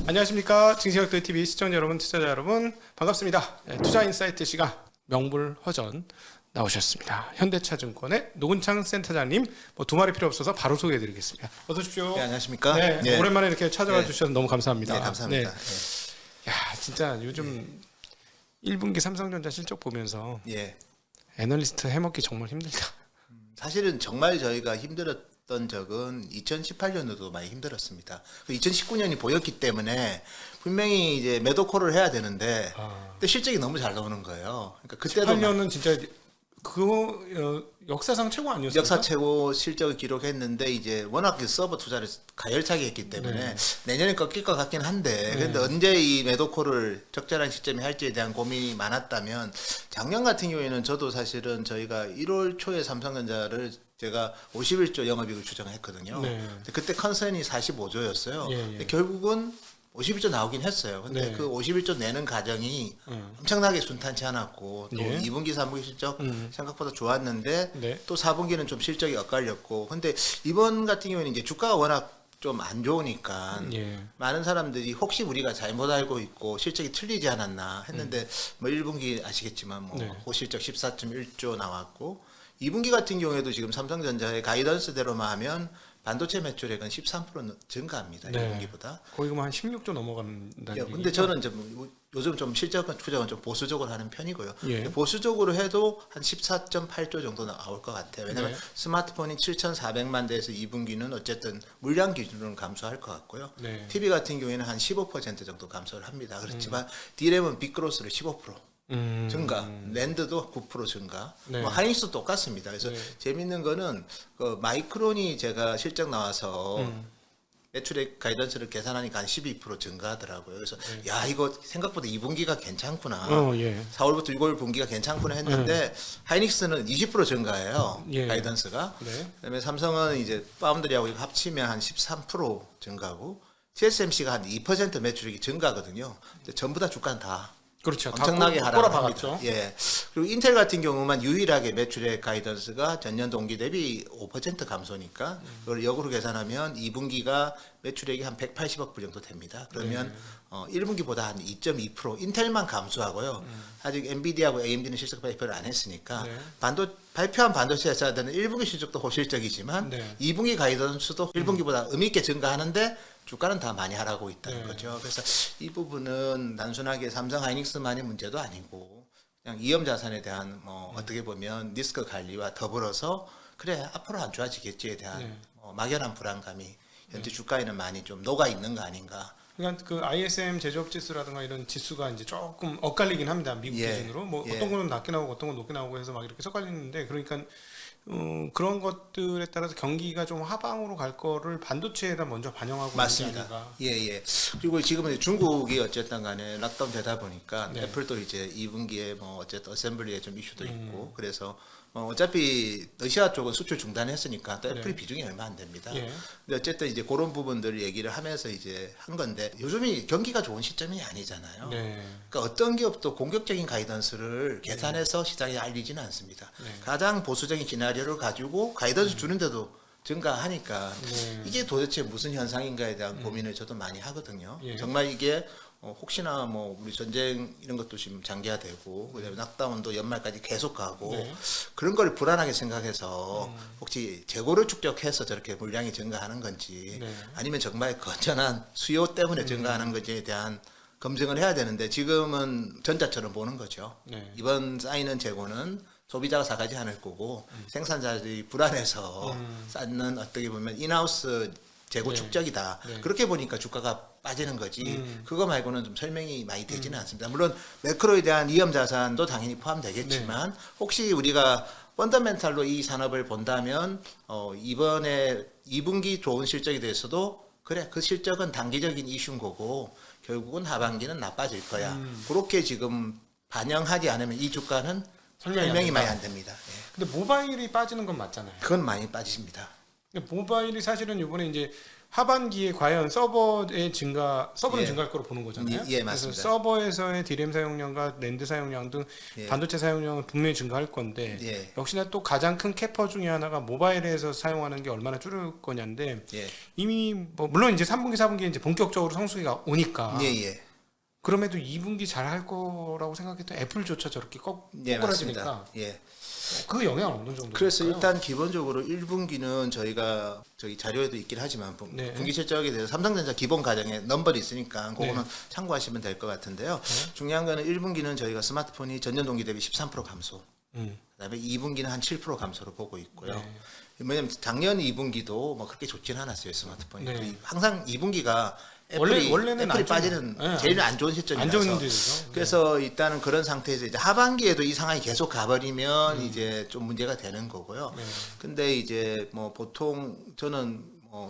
안녕하십니까. 증시각도의 TV 시청자 여러분, 투자자 여러분 반갑습니다. 투자인사이트 시간 명불허전 나오셨습니다. 현대차증권의 노근창 센터장님, 뭐 두 말이 필요 없어서 바로 소개해드리겠습니다. 어서 오십시오. 네, 안녕하십니까? 네, 네. 오랜만에 이렇게 찾아와 네. 주셔서 너무 감사합니다. 네, 감사합니다. 야, 진짜 요즘 1분기 삼성전자 실적 보면서 예. 애널리스트 해먹기 정말 힘들다. 사실은 정말 저희가 힘들었던 적은 2018년도도 많이 힘들었습니다. 2019년이 보였기 때문에 분명히 이제 매도콜을 해야 되는데 근데 실적이 너무 잘 나오는 거예요. 그러니까 그때도 18년은 진짜 역사상 최고 아니었어요? 역사 최고 실적을 기록했는데 이제 워낙 그 서버 투자를 가열차게 했기 때문에 내년에 꺾일 것 같긴 한데 근데 언제 이 매도콜을 적절한 시점에 할지에 대한 고민이 많았다면 작년 같은 경우에는 저도 사실은 저희가 1월 초에 삼성전자를 제가 51조 영업이익을 추정했거든요. 네. 그때 컨센이 45조였어요. 예. 근데 결국은 51조 나오긴 했어요. 근데 네. 그 51조 내는 과정이 엄청나게 순탄치 않았고 또 예. 2분기, 3분기 실적 생각보다 좋았는데 네. 또 4분기는 좀 실적이 엇갈렸고 근데 이번 같은 경우에는 이제 주가가 워낙 좀 안 좋으니까 예. 많은 사람들이 혹시 우리가 잘못 알고 있고 실적이 틀리지 않았나 했는데 뭐 1분기 아시겠지만 뭐 네. 호실적 14.1조 나왔고 2분기 같은 경우에도 지금 삼성전자의 가이던스대로만 하면 반도체 매출액은 13% 증가합니다. 네. 2분기보다. 거의 그럼 한 16조 넘어간다는 얘기죠? 근데 저는 요즘 좀 실적 추정은 좀 보수적으로 하는 편이고요. 예. 보수적으로 해도 한 14.8조 정도 나올 것 같아요. 왜냐하면 네. 스마트폰이 7,400만 대에서 2분기는 어쨌든 물량 기준으로는 감소할 것 같고요. 네. TV 같은 경우에는 한 15% 정도 감소를 합니다. 그렇지만 D램은 빅그로스로 15% 증가, 랜드도 9% 증가, 네. 뭐 하이닉스도 똑같습니다. 그래서 네. 재밌는 거는 그 마이크론이 제가 실적 나와서 매출액 가이던스를 계산하니까 한 12% 증가하더라고요. 그래서 야 이거 생각보다 2분기가 괜찮구나. 예. 4월부터 6월 분기가 괜찮구나 했는데 하이닉스는 20% 증가해요. 예. 가이던스가. 네. 그다음에 삼성은 이제 파운드리하고 이거 합치면 한 13% 증가하고 TSMC가 한 2% 매출액이 증가하거든요. 근데 전부 다 주가는 다 그렇죠. 엄청나게 다 하락합니다. 꼬라박았죠. 예. 그리고 인텔 같은 경우만 유일하게 매출액 가이던스가 전년 동기 대비 5% 감소니까 그걸 역으로 계산하면 2분기가 매출액이 한 180억 불 정도 됩니다. 그러면 1분기보다 한 2.2% 인텔만 감소하고요. 아직 엔비디아하고 AMD는 실적 발표를 안 했으니까 발표한 반도체 회사들은 1분기 실적도 호실적이지만 2분기 가이던스도 1분기보다 의미 있게 증가하는데 주가는 다 많이 하락하고 있다는 거죠. 그래서 이 부분은 단순하게 삼성 하이닉스만의 문제도 아니고 그냥 위험 자산에 대한 뭐 어떻게 보면 리스크 관리와 더불어서 그래 앞으로 안 좋아지겠지에 대한 막연한 불안감이 현재 주가에는 많이 좀 녹아 있는 거 아닌가. 그러니까 그 ISM 제조업 지수라든가 이런 지수가 이제 조금 엇갈리긴 합니다. 미국 기준으로 뭐 어떤 거는 낮게 나오고 어떤 건 높게 나오고 해서 막 이렇게 섞갈리는데 그러니까 그런 것들에 따라서 경기가 좀 하방으로 갈 거를 반도체에다 먼저 반영하고 맞습니다. 있는 게 아닌가. 예. 그리고 지금은 중국이 어쨌든 간에 락다운 되다 보니까 애플도 이제 2분기에 뭐 어쨌든 어셈블리에 좀 이슈도 있고 그래서 어차피 러시아 쪽은 수출 중단했으니까 또 애플이 비중이 얼마 안 됩니다. 근데 어쨌든 이제 그런 부분들을 얘기를 하면서 이제 한 건데 요즘이 경기가 좋은 시점이 아니잖아요. 그러니까 어떤 기업도 공격적인 가이던스를 계산해서 시장에 알리지는 않습니다. 가장 보수적인 시나리오를 가지고 가이던스 주는데도 증가하니까 이게 도대체 무슨 현상인가에 대한 고민을 저도 많이 하거든요. 정말 이게 혹시나 뭐 우리 전쟁 이런 것도 지금 장기화되고 그다음에 락다운도 연말까지 계속 가고 그런 걸 불안하게 생각해서 혹시 재고를 축적해서 저렇게 물량이 증가하는 건지 아니면 정말 건전한 수요 때문에 증가하는 건지에 대한 검증을 해야 되는데 지금은 전자처럼 보는 거죠. 이번 쌓이는 재고는 소비자가 사가지 않을 거고 생산자들이 불안해서 쌓는 어떻게 보면 인하우스 재고 축적이다. 그렇게 보니까 주가가 빠지는 거지. 그거 말고는 좀 설명이 많이 되지는 않습니다. 물론 매크로에 대한 위험 자산도 당연히 포함되겠지만 혹시 우리가 펀더멘탈로 이 산업을 본다면 이번에 2분기 좋은 실적에 대해서도 그래 그 실적은 단기적인 이슈인 거고 결국은 하반기는 나빠질 거야. 그렇게 지금 반영하지 않으면 이 주가는 설명이 많이 안 됩니다. 근데 모바일이 빠지는 건 맞잖아요. 그건 많이 빠집니다. 모바일이 사실은 이번에 이제 하반기에 과연 서버는 예. 증가할 거로 보는 거잖아요. 예, 맞습니다. 그래서 서버에서의 DRAM 사용량과 낸드 사용량 등 예. 반도체 사용량은 분명히 증가할 건데 예. 역시나 또 가장 큰 캐퍼 중에 하나가 모바일에서 사용하는 게 얼마나 줄을 거냐인데 예. 이미 뭐 물론 이제 3분기, 4분기에 이제 본격적으로 성수기가 오니까 예, 예. 그럼에도 2분기 잘 할 거라고 생각했던 애플조차 저렇게 예, 꼬꾸라지니까 맞습니다. 예. 그 영향은 어느 정도? 그래서 일단 기본적으로 1분기는 저희가 저희 자료에도 있긴 하지만 네. 분기 실적에 대해서 삼성전자 기본 가정에 넘버리 있으니까 그거는 네. 참고하시면 될 것 같은데요. 중요한 거는 1분기는 저희가 스마트폰이 전년 동기 대비 13% 감소. 그다음에 2분기는 한 7% 감소로 보고 있고요. 네. 왜냐면 작년 2분기도 뭐 그렇게 좋진 않았어요, 스마트폰이. 네. 항상 2분기가 원래는 애플이 안 좋은- 빠지는 네. 제일 안 좋은 안 시점이라서 좋은 데죠. 그래서 일단은 그런 상태에서 이제 하반기에도 이 상황이 계속 가버리면 이제 좀 문제가 되는 거고요. 네. 근데 이제 뭐 보통 저는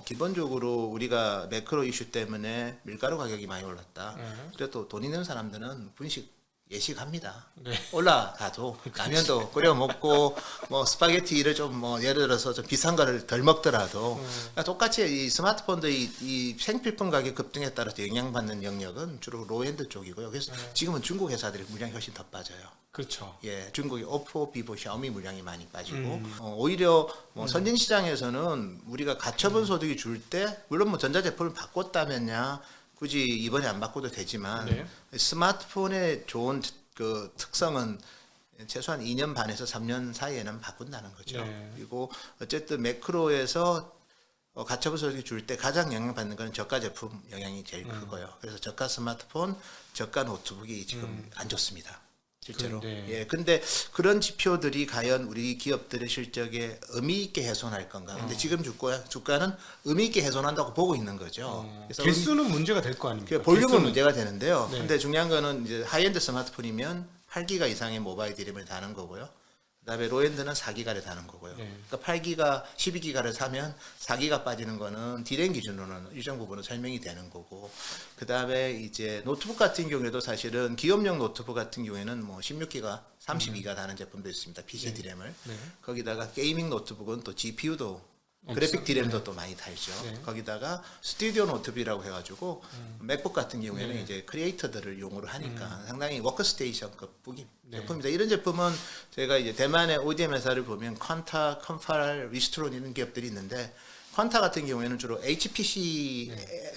기본적으로 우리가 매크로 이슈 때문에 밀가루 가격이 많이 올랐다. 네. 그래도 돈 있는 사람들은 분식 예식합니다. 네. 올라가도 라면도 끓여 먹고 뭐 스파게티를 좀 뭐 예를 들어서 좀 비싼 거를 덜 먹더라도 그러니까 똑같이 이 스마트폰도 이 생필품 가격 급등에 따라서 영향받는 영역은 주로 로엔드 쪽이고요. 그래서 지금은 중국 회사들이 물량이 훨씬 더 빠져요. 그렇죠. 예, 중국이 오포, 비보, 샤오미 물량이 많이 빠지고 오히려 뭐 선진 시장에서는 우리가 가처분 소득이 줄 때 물론 뭐 전자제품을 바꿨다면야 굳이 이번에 안 바꿔도 되지만 네. 스마트폰의 좋은 그 특성은 최소한 2년 반에서 3년 사이에는 바꾼다는 거죠. 네. 그리고 어쨌든 매크로에서 가처분 소득이 줄 때 가장 영향받는 거는 저가 제품 영향이 제일 크고요. 그래서 저가 스마트폰, 저가 노트북이 지금 안 좋습니다. 실제로. 그런데- 예, 근데 그런 지표들이 과연 우리 기업들의 실적에 의미 있게 훼손할 건가? 근데 지금 주가는 의미 있게 훼손한다고 보고 있는 거죠. 그래서 개수는 문제가 될 거 아닙니까? 그 볼륨은 개수는. 문제가 되는데요. 네. 근데 중요한 거는 이제 하이엔드 스마트폰이면 8기가 이상의 모바일 디램을 다는 거고요. 그다음에 로엔드는 4기가를 다는 거고요. 네. 그러니까 8기가, 12기가를 사면 4기가 빠지는 거는 디램 기준으로는 일정 부분은 설명이 되는 거고. 그다음에 이제 노트북 같은 경우에도 사실은 기업용 노트북 같은 경우에는 뭐 16기가, 32기가 다는 제품도 있습니다. PC 디램을. 네. 거기다가 게이밍 노트북은 또 GPU도 그래픽 디램도 또 많이 달죠. 네. 거기다가 스튜디오 노트북이라고 해가지고 맥북 같은 경우에는 이제 크리에이터들을 용어로 하니까 상당히 워크스테이션급 제품입니다. 이런 제품은 제가 이제 대만의 ODM 회사를 보면 퀀타, 컴팔, 위스트론 이런 기업들이 있는데 퀀타 같은 경우에는 주로 HPC,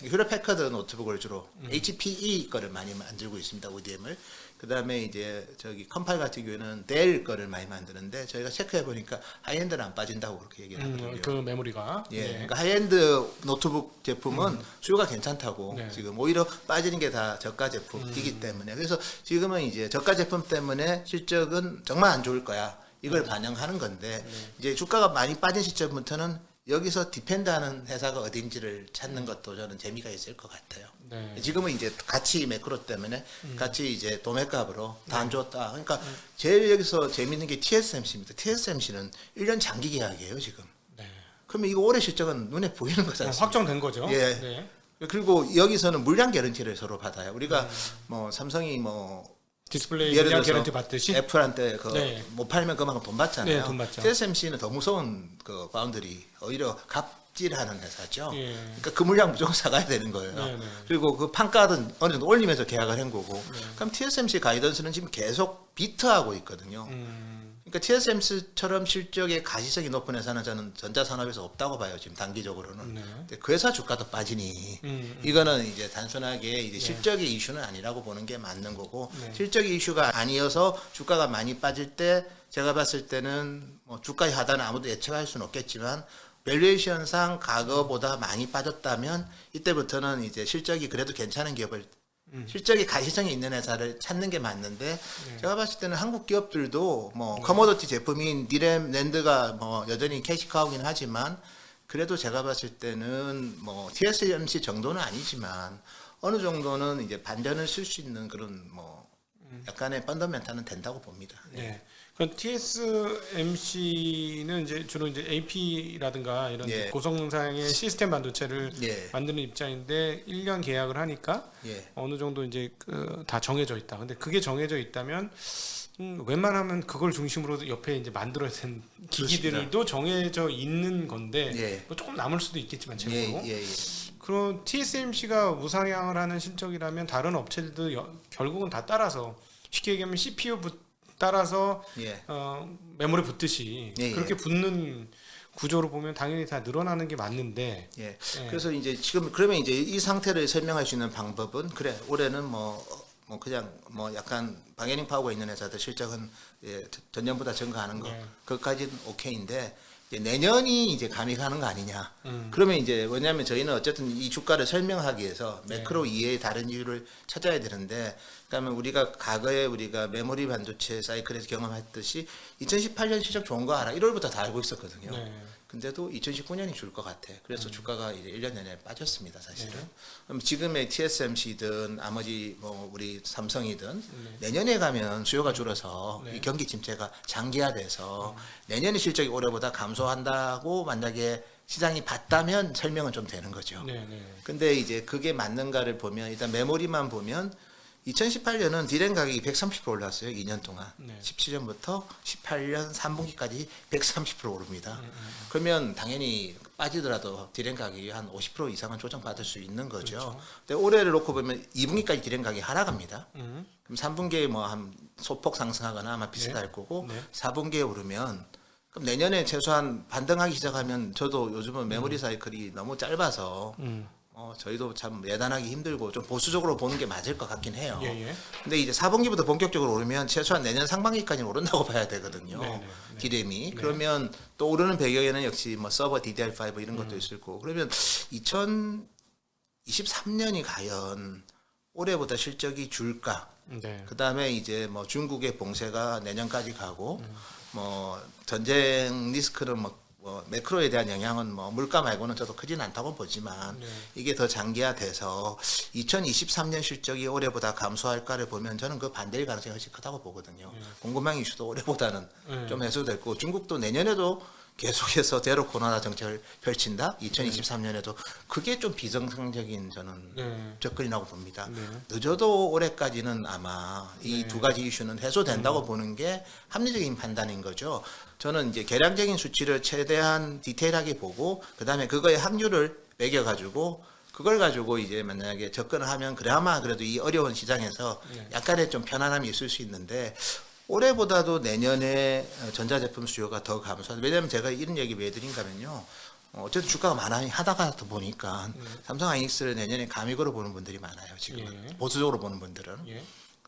휴렛 패커드 노트북을 주로 HPE 거를 많이 만들고 있습니다. ODM을. 그 다음에 이제 저기 컴팔 같은 경우에는 델 거를 많이 만드는데 저희가 체크해 보니까 하이엔드는 안 빠진다고 그렇게 얘기를 하거든요. 그 메모리가. 예, 네. 그러니까 하이엔드 노트북 제품은 수요가 괜찮다고 네. 지금 오히려 빠지는 게 다 저가 제품이기 때문에 그래서 지금은 이제 저가 제품 때문에 실적은 정말 안 좋을 거야 이걸 반영하는 건데 이제 주가가 많이 빠진 시점부터는 여기서 디펜드하는 회사가 어딘지를 찾는 것도 저는 재미가 있을 것 같아요. 네. 지금은 이제 같이 매크로 때문에 같이 이제 도매값으로 다 안 좋았다. 그러니까 제일 여기서 재밌는 게 TSMC입니다. TSMC는 1년 장기 계약이에요 지금. 네. 그러면 이거 올해 실적은 눈에 보이는 거잖아요. 확정된 거죠. 예. 네. 그리고 여기서는 물량 개런티를 서로 받아요. 우리가 뭐 삼성이 뭐 디스플레이 예를 물량 들어서 개런티 받듯이. 애플한테 네. 못 팔면 그만큼 돈 받잖아요. 네, 돈 받죠. TSMC는 더 무서운 그 파운드리 오히려 갑질하는 회사죠. 예. 그러니까 그 물량 무조건 사가야 되는 거예요. 네, 네. 그리고 그 판가는 어느 정도 올리면서 계약을 한 거고. 그럼 TSMC 가이던스는 지금 계속 비트하고 있거든요. 그러니까 TSMC처럼 실적의 가시성이 높은 회사는 저는 전자산업에서 없다고 봐요. 지금 단기적으로는. 네. 근데 그 회사 주가도 빠지니 이거는 이제 단순하게 이제 실적의 이슈는 아니라고 보는 게 맞는 거고 네. 실적의 이슈가 아니어서 주가가 많이 빠질 때 제가 봤을 때는 뭐 주가의 하단은 아무도 예측할 수는 없겠지만 밸류에이션상 과거보다 많이 빠졌다면 이때부터는 이제 실적이 그래도 괜찮은 기업을 실적이 가시성이 있는 회사를 찾는 게 맞는데 제가 봤을 때는 한국 기업들도 뭐 커머더티 제품인 디램, 낸드가 뭐 여전히 캐시카우긴 하지만 그래도 제가 봤을 때는 뭐 TSMC 정도는 아니지만 어느 정도는 이제 반전을 쓸 수 있는 그런 뭐 약간의 펀더멘탈은 된다고 봅니다. 네. 그 TSMC는 이제 주로 이제 AP라든가 이런 예. 고성능상의 시스템 반도체를 예. 만드는 입장인데 1년 계약을 하니까 예. 어느 정도 이제 다 정해져 있다. 근데 그게 정해져 있다면 웬만하면 그걸 중심으로 옆에 이제 만들어야 되는 기기들도 정해져 있는 건데 예. 뭐 조금 남을 수도 있겠지만 예. 재고로. 예. 그런 TSMC가 무상향을 하는 실적이라면 다른 업체들도 결국은 다 따라서 쉽게 얘기하면 CPU 따라서 예. 메모리 붙듯이 예, 예. 그렇게 붙는 구조로 보면 당연히 다 늘어나는 게 맞는데 예. 예. 그래서 이제 지금 그러면 이제 이 상태를 설명할 수 있는 방법은 그래 올해는 뭐 그냥 뭐 약간 바게닝 파워가 있는 회사들 실적은 예, 전년보다 증가하는 거 네. 그것까지는 오케이인데 이제 내년이 이제 감이 가는 거 아니냐. 그러면 이제 왜냐하면 저희는 어쨌든 이 주가를 설명하기 위해서 매크로 이외의 다른 이유를 찾아야 되는데 그러면 우리가 과거에 우리가 메모리 반도체 사이클에서 경험했듯이 2018년 실적 좋은 거 알아. 1월부터 다 알고 있었거든요. 네. 근데도 2019년이 줄 것 같아. 그래서 주가가 이제 1년 내내 빠졌습니다, 사실은. 네. 그럼 지금의 TSMC든 나머지 뭐 우리 삼성이든 내년에 가면 수요가 줄어서 네. 이 경기 침체가 장기화돼서 내년의 실적이 올해보다 감소한다고 만약에 시장이 봤다면 설명은 좀 되는 거죠. 네, 네. 근데 이제 그게 맞는가를 보면 일단 메모리만 보면 2018년은 디램 가격이 130% 올랐어요. 2년 동안. 네. 17년부터 18년 3분기까지 130% 오릅니다. 그러면 당연히 빠지더라도 디램 가격이 한 50% 이상은 조정받을 수 있는 거죠. 그렇죠. 근데 올해를 놓고 보면 2분기까지 디램 가격이 하락합니다. 음. 그럼 3분기에 뭐 한 소폭 상승하거나 아마 비슷할 거고 네. 4분기에 오르면 그럼 내년에 최소한 반등하기 시작하면 저도 요즘은 메모리 사이클이 너무 짧아서 저희도 참 예단하기 힘들고 좀 보수적으로 보는 게 맞을 것 같긴 해요. 예, 예. 근데 이제 4분기부터 본격적으로 오르면 최소한 내년 상반기까지는 오른다고 봐야 되거든요. 네, 네, 네. 디램이. 그러면 또 오르는 배경에는 역시 뭐 서버 DDR5 이런 것도 있을 거고. 그러면 2023년이 과연 올해보다 실적이 줄까? 네. 그다음에 이제 뭐 중국의 봉쇄가 내년까지 가고 뭐 전쟁 리스크는 뭐 매크로에 대한 영향은 뭐 물가 말고는 저도 크진 않다고 보지만 네. 이게 더 장기화돼서 2023년 실적이 올해보다 감소할까를 보면 저는 그 반대일 가능성이 훨씬 크다고 보거든요. 공급망 이슈도 올해보다는 좀 해소될 거고 중국도 내년에도 계속해서 제로 코로나 정책을 펼친다. 2023년에도 그게 좀 비정상적인 저는 네. 접근이라고 봅니다. 네. 늦어도 올해까지는 아마 이 두 가지 이슈는 해소된다고 보는 게 합리적인 판단인 거죠. 저는 이제 계량적인 수치를 최대한 디테일하게 보고 그다음에 그거의 확률을 매겨 가지고 그걸 가지고 이제 만약에 접근을 하면 그나마 그래도 이 어려운 시장에서 약간의 좀 편안함이 있을 수 있는데 올해보다도 내년에 전자제품 수요가 더 감소하다. 왜냐하면 제가 이런 얘기 왜 드린가면요. 어쨌든 주가가 많이 하다가 보니까 삼성 하이닉스를 내년에 감익으로 보는 분들이 많아요. 지금 예. 보수적으로 보는 분들은. 예.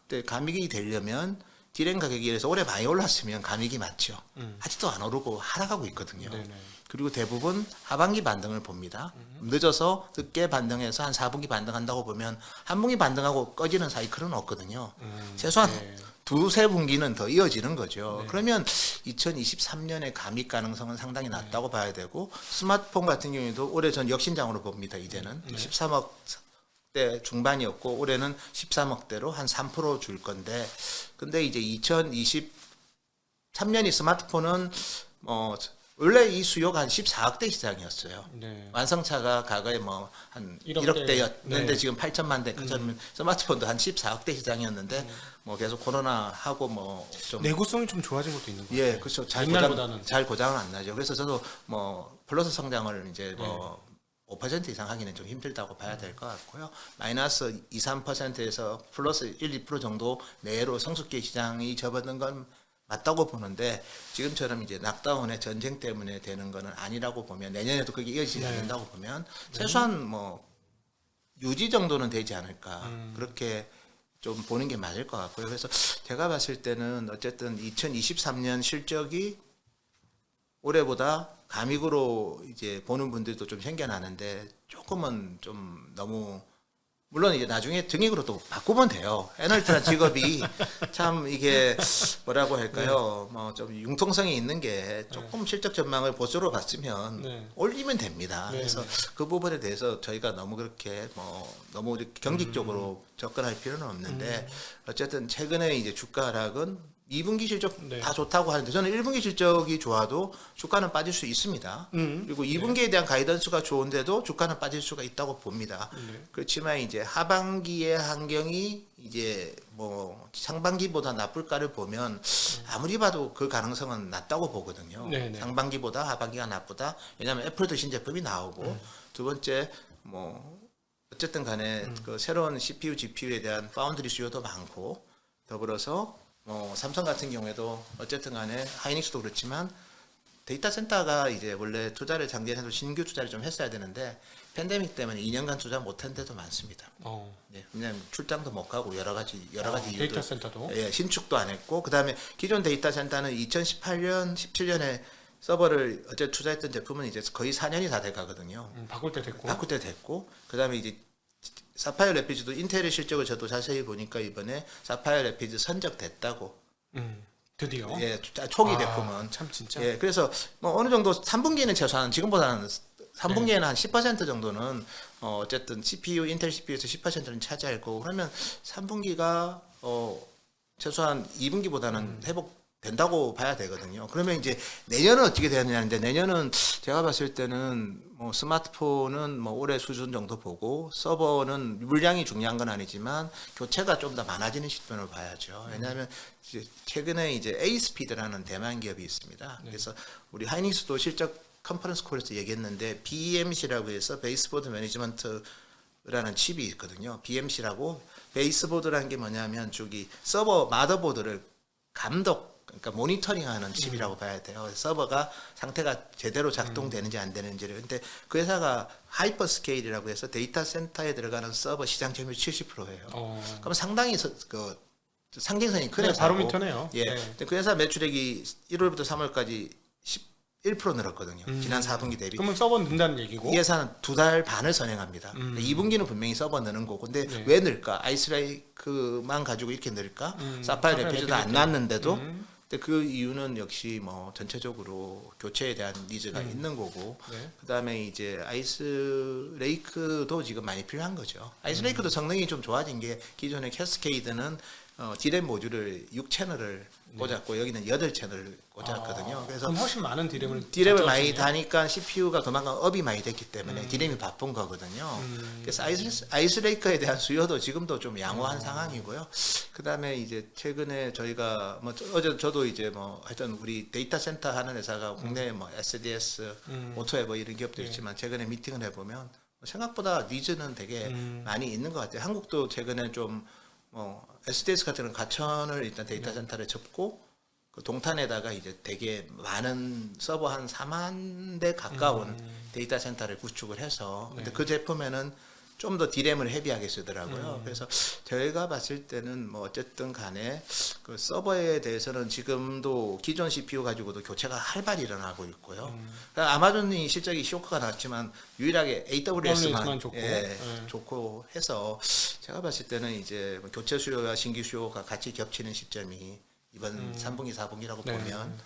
근데 감익이 되려면 디램 가격이 그래서 올해 많이 올랐으면 감익이 맞죠. 아직도 안 오르고 하락하고 있거든요. 네네. 그리고 대부분 하반기 반등을 봅니다. 늦어서 늦게 반등해서 한 4분기 반등한다고 보면 한 분기 반등하고 꺼지는 사이클은 없거든요. 최소한 네. 두세 분기는 더 이어지는 거죠. 그러면 2023년의 감익 가능성은 상당히 낮다고 봐야 되고 스마트폰 같은 경우에도 올해 전 역신장으로 봅니다. 이제는 13억 대 중반이었고 올해는 13억대로 한 3% 줄 건데 근데 이제 2023년이 스마트폰은 원래 이 수요가 한 14억대 시장이었어요. 네. 완성차가 과거에 뭐 한 1억대. 1억대였는데 네. 지금 8천만 대. 그처럼 스마트폰도 한 14억대 시장이었는데 뭐 계속 코로나 하고 뭐 좀 내구성이 좀 좋아진 것도 있는 거예요. 예, 그렇죠. 옛날보다는. 잘 고장은 안 나죠. 그래서 저도 뭐 플러스 성장을 이제 뭐 5% 이상 하기는 좀 힘들다고 봐야 될 것 같고요. 마이너스 2, 3%에서 플러스 1, 2% 정도 내로 성숙기 시장이 접어든 건 맞다고 보는데 지금처럼 이제 락다운의 전쟁 때문에 되는 거는 아니라고 보면 내년에도 그게 이어지지 않는다고 보면 최소한 뭐 유지 정도는 되지 않을까 그렇게 좀 보는 게 맞을 것 같고요. 그래서 제가 봤을 때는 어쨌든 2023년 실적이 올해보다 감익으로 이제 보는 분들도 좀 생겨나는데 조금은 좀 너무 물론 이제 나중에 증액으로 또 바꾸면 돼요. 애널트란 직업이 참 이게 뭐라고 할까요? 뭐 좀 융통성이 있는 게 조금 실적 전망을 보수로 봤으면 올리면 됩니다. 그래서 그 부분에 대해서 저희가 너무 그렇게 뭐 너무 이렇게 경직적으로 접근할 필요는 없는데 어쨌든 최근에 이제 주가 하락은 2분기 실적 네. 다 좋다고 하는데 저는 1분기 실적이 좋아도 주가는 빠질 수 있습니다. 그리고 2분기에 대한 가이던스가 좋은데도 주가는 빠질 수가 있다고 봅니다. 그렇지만 이제 하반기의 환경이 이제 뭐 상반기보다 나쁠까를 보면 아무리 봐도 그 가능성은 낮다고 보거든요. 네네. 상반기보다 하반기가 나쁘다. 왜냐하면 애플도 신제품이 나오고 두 번째 뭐 어쨌든 간에 그 새로운 CPU, GPU에 대한 파운드리 수요도 많고 더불어서 삼성 같은 경우에도 어쨌든 간에 하이닉스도 그렇지만 데이터 센터가 이제 원래 투자를 작년에도 신규 투자를 좀 했어야 되는데 팬데믹 때문에 2년간 투자 못한 데도 많습니다. 네, 왜냐하면 출장도 못 가고 여러 가지 이유들. 데이터 센터도. 예, 신축도 안 했고 그다음에 기존 데이터 센터는 2018년, 17년에 서버를 어제 투자했던 제품은 이제 거의 4년이 다 돼가거든요. 바꿀 때 됐고. 바꿀 때 됐고 그다음에 이제 사파이어 래피즈도 인텔의 실적을 저도 자세히 보니까 이번에 사파이어 래피즈 선적됐다고. 드디어. 예, 초기 제품은. 참 진짜. 예, 그래서 뭐 어느 정도 3분기는 최소한 지금보다는 3분기에는 한 10% 정도는 어쨌든 CPU 인텔 CPU에서 10%는 차지하고 그러면 3분기가 최소한 2분기보다는 회복된다고 봐야 되거든요. 그러면 이제 내년은 어떻게 되느냐인데 내년은 제가 봤을 때는 뭐 스마트폰은 뭐 올해 수준 정도 보고 서버는 물량이 중요한 건 아니지만 교체가 좀 더 많아지는 시점으로 봐야죠. 왜냐하면 이제 최근에 이제 에이스피드라는 대만 기업이 있습니다. 그래서 우리 하이닉스도 실적 컨퍼런스 콜에서 얘기했는데 BMC라고 해서 베이스보드 매니지먼트라는 칩이 있거든요. BMC라고 베이스보드라는 게 뭐냐면 저기 서버 마더보드를 그러니까 모니터링하는 칩이라고 봐야 돼요. 서버가 상태가 제대로 작동되는지 안 되는지를. 근데 그 회사가 하이퍼스케일이라고 해서 데이터 센터에 들어가는 서버 시장 점유율 70%예요. 그럼 상당히 그 상징성이 큰 네, 회사고. 바로미터네요. 예. 네. 근데 그 회사 매출액이 1월부터 3월까지 11% 늘었거든요. 지난 4분기 대비. 그러면 서버 는다는 얘기고. 이 회사는 2달 반을 선행합니다. 2분기는 분명히 서버 느는 거고. 근데 네. 왜 늘까? 아이스레이크만 가지고 이렇게 늘까? 사파이어 래피즈도 안 났는데도. 근데 그 이유는 역시 뭐 전체적으로 교체에 대한 니즈가 있는 거고. 네. 그다음에 이제 아이스레이크도 지금 많이 필요한 거죠. 아이스레이크도 성능이 좀 좋아진 게 기존의 캐스케이드는 디램 모듈을 6채널을 꽂았고 여기는 8채널을 꽂았거든요. 그래서 그럼 훨씬 많은 디램을 많이 다니까 CPU가 그만큼 업이 많이 됐기 때문에 디램이 바쁜 거거든요. 그래서 아이스레이크에 대한 수요도 지금도 좀 양호한 상황이고요. 그다음에 이제 최근에 저희가 뭐 어제 저도 이제 뭐 하여튼 우리 데이터 센터 하는 회사가 국내에 뭐 SDS, 오토에버 이런 기업도 있지만 최근에 미팅을 해보면 생각보다 니즈는 되게 많이 있는 것 같아요. 한국도 최근에 좀 SDS 같은 가천을 일단 데이터 센터를 접고 그 동탄에다가 이제 되게 많은 서버 한 4만 대 가까운 데이터 센터를 구축을 해서 근데 그 제품에는 좀 더 디램을 헤비하게 쓰더라고요. 그래서 저희가 봤을 때는 뭐 어쨌든 간에 그 서버에 대해서는 지금도 기존 CPU 가지고도 교체가 활발히 일어나고 있고요. 그러니까 아마존이 실적이 쇼크가 났지만 유일하게 AWS만 좋고, 좋고 해서 제가 봤을 때는 이제 뭐 교체 수요와 신규 수요가 같이 겹치는 시점이 이번 3분기, 4분기라고 보면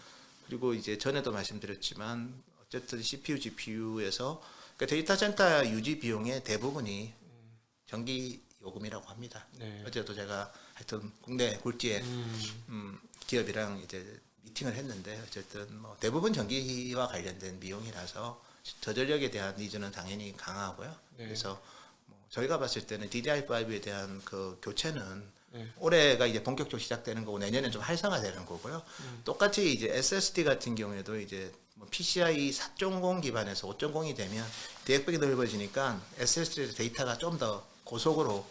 그리고 이제 전에도 말씀드렸지만 어쨌든 CPU, GPU에서 그러니까 데이터 센터 유지 비용의 대부분이 전기 요금이라고 합니다. 어제도 제가 하여튼 국내 굴지의 기업이랑 이제 미팅을 했는데 어쨌든 뭐 대부분 전기와 관련된 비용이라서 저전력에 대한 니즈는 당연히 강하고요. 그래서 뭐 저희가 봤을 때는 DDR5에 대한 그 교체는 올해가 이제 본격적으로 시작되는 거고 내년엔 좀 활성화되는 거고요. 똑같이 이제 SSD 같은 경우에도 이제 뭐 PCIe 4.0 기반에서 5.0이 되면 대역벽이 넓어지니까 SSD 데이터가 좀 더 고속으로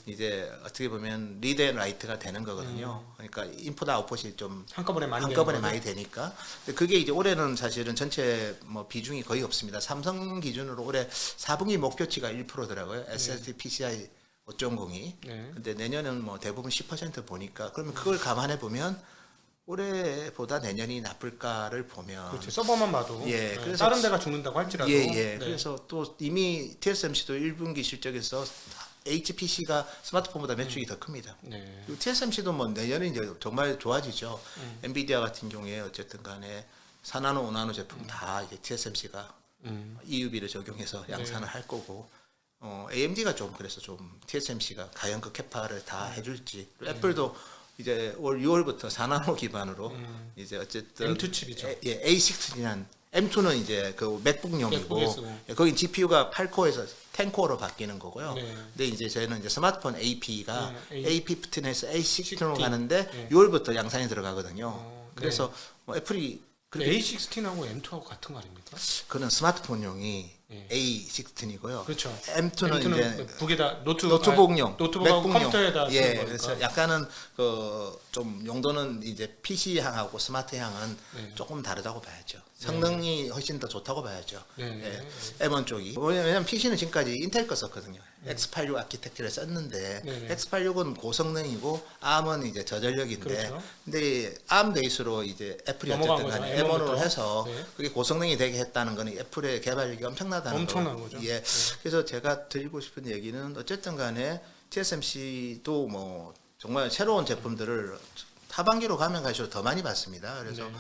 이제 어떻게 보면 리드 앤 라이트가 되는 거거든요. 그러니까 인풋 아웃풋이 좀 한꺼번에 많이 되니까. 근데 그게 이제 올해는 사실은 전체 뭐 비중이 거의 없습니다. 삼성 기준으로 올해 4분기 목표치가 1%더라고요. SSD PCIe 5.0이. 근데 내년은 뭐 대부분 10% 보니까 그러면 그걸 감안해 보면 올해보다 내년이 나쁠까를 보면 그렇죠. 서버만 봐도 그래서 다른 데가 죽는다고 할지라도 그래서 또 이미 TSMC도 1분기 실적에서 HPC가 스마트폰보다 매출이 더 큽니다. 그리고 TSMC도 뭐 내년에 이제 정말 좋아지죠. 엔비디아 같은 경우에 어쨌든 간에 4나노, 5나노 제품 다 이제 TSMC가 EUV를 적용해서 양산을 할 거고 AMD가 좀 그래서 좀 TSMC가 과연 그 캐파를 다 해줄지 애플도 이제 올 6월부터 4나노 기반으로 이제 어쨌든 M2 칩이죠. A16이란 M2는 이제 그 맥북용이고 맥북에 쓰고. 거기 GPU가 8코어에서 10코어로 바뀌는 거고요. 네. 근데 이제 저희는 이제 스마트폰 AP가 네, A15에서 A16로 16. 가는데 네. 6월부터 양산이 들어가거든요. 네. 그래서 뭐 애플이 그렇게 A16하고 M2하고 같은 거 아닙니까? 그는 스마트폰용이 네. A16이고요. 그렇죠. M2는 이제 북에다 노트북용, 노트북하고 맥북용. 컴퓨터에다 쓰는 거니까. 그래서 약간은 그 좀 용도는 이제 PC 향하고 스마트향은 네. 조금 다르다고 봐야죠. 성능이 훨씬 더 좋다고 봐야죠. 네. M1 쪽이. 왜냐면 PC는 지금까지 인텔 거 썼거든요. X86 아키텍처를 썼는데 네. X86은 고성능이고 ARM은 이제 저전력인데 그렇죠. 근데 ARM 베이스로 이제 애플이 넘어간 어쨌든 간에 거죠. M1으로 M1부터. 해서 네. 그게 고성능이 되게 했다는 거는 애플의 개발력이 엄청난 거죠. 예. 그래서 제가 드리고 싶은 얘기는 어쨌든 간에 TSMC도 뭐 정말 새로운 제품들을 하반기로 가면 갈수록 더 많이 받습니다. 그래서 네.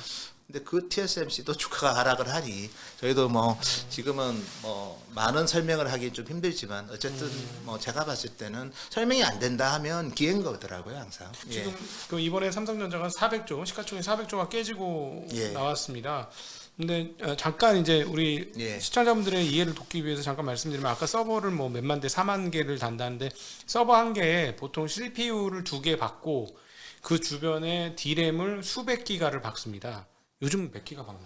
근데 그 TSMC도 주가가 하락을 하니 저희도 뭐 지금은 뭐 많은 설명을 하기 좀 힘들지만 어쨌든 뭐 제가 봤을 때는 설명이 안 된다 하면 기회인 거더라고요 항상. 지금 그 이번에 삼성전자가 400조 시가총액 400조가 깨지고 예. 나왔습니다. 근데 잠깐 이제 우리 예. 시청자분들의 이해를 돕기 위해서 잠깐 말씀드리면 아까 서버를 뭐 몇만 대, 4만 개를 단다는데 서버 한 개에 보통 CPU를 2개 받고 그 주변에 D램을 수백 기가를 박습니다. 요즘 몇 기가 박나요?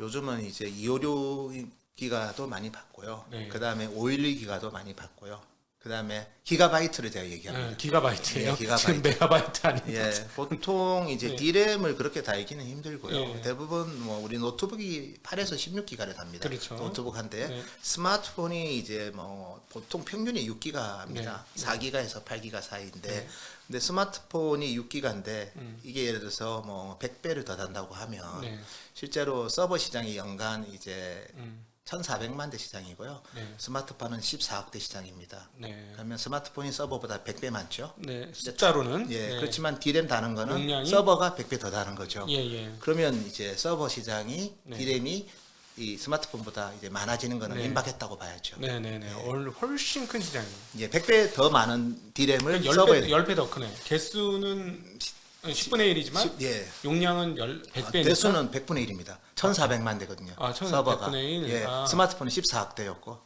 요즘은 이제 256기가도 많이 받고요. 네. 그다음에 512기가도 많이 받고요. 그다음에 기가바이트를 제가 얘기합니다. 기가바이트예요. 예, 기가바이트. 지금 메가바이트 아니에요? 예, 보통 이제 네. D램을 그렇게 달기는 힘들고요. 예. 대부분 뭐 우리 노트북이 8에서 16기가를 답니다. 그렇죠. 노트북 한대. 네. 스마트폰이 이제 뭐 보통 평균이 6기가입니다. 네. 4기가에서 8기가 사이인데, 네. 근데 스마트폰이 6기가인데 이게 예를 들어서 뭐 100배를 더 단다고 하면 네. 실제로 서버 시장이 연간 이제 음. 1,400만 대 시장이고요. 네. 스마트폰은 14억 대 시장입니다. 네. 그러면 스마트폰이 서버보다 100배 많죠. 네. 숫자로는 예, 네. 그렇지만 D램 다는 거는 용량이? 서버가 100배 더 다는 거죠. 예, 예. 그러면 이제 서버 시장이 네. D램이 이 스마트폰보다 이제 많아지는 거는 네. 임박했다고 봐야죠. 네, 네, 네. 훨씬 큰 시장이에요. 예, 100배 더 많은 D램을 10배, 서버에 10배 더 크네. 개수는 10분의 1이지만 예. 용량은 100배니까. 대수는 100분의 1입니다. 1,400만 대거든요. 아, 1,400 서버가. 100분의 1. 예, 아. 스마트폰은 14억 대였고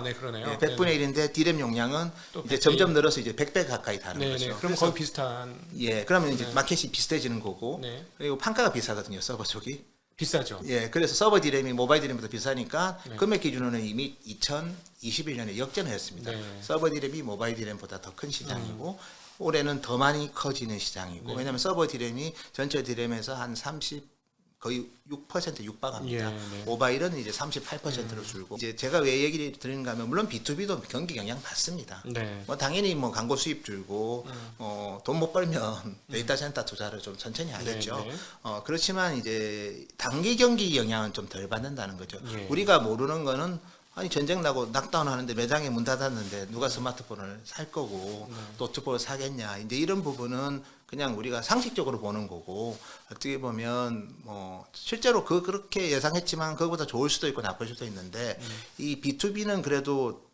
네, 그러네요. 예, 100분의 1인데 D램 용량은 또 이제 100배. 점점 늘어서 이제 100배 가까이 다는 네, 거죠. 네. 그럼 그래서 거의 비슷한. 예, 그러면 이제 네. 마켓이 비슷해지는 거고 네. 그리고 판가가 비싸거든요. 서버 쪽이. 비싸죠. 예, 그래서 서버 D램이 모바일 D램보다 비싸니까 네. 금액 기준으로는 이미 2021년에 역전을 했습니다. 네. 서버 D램이 모바일 D램보다 더 큰 시장이고 올해는 더 많이 커지는 시장이고 네. 왜냐하면 서버 D램이 전체 D램에서 한 30 거의 6% 육박합니다. 예, 네. 모바일은 이제 38%로 줄고 이제 제가 왜 얘기를 드리는가 하면 물론 B2B도 경기 영향 받습니다. 네. 뭐 당연히 뭐 광고 수입 줄고 돈 못 벌면 데이터 센터 투자를 좀 천천히 하겠죠. 네, 네. 그렇지만 이제 단기 경기 영향은 좀 덜 받는다는 거죠. 예. 우리가 모르는 거는 아니 전쟁 나고 낙다운 하는데 매장에 문 닫았는데 누가 스마트폰을 살 거고 노트북을 사겠냐 이제 이런 부분은 그냥 우리가 상식적으로 보는 거고 어떻게 보면 뭐 실제로 그렇게 예상했지만 그거보다 좋을 수도 있고 나쁠 수도 있는데 이 B2B는 그래도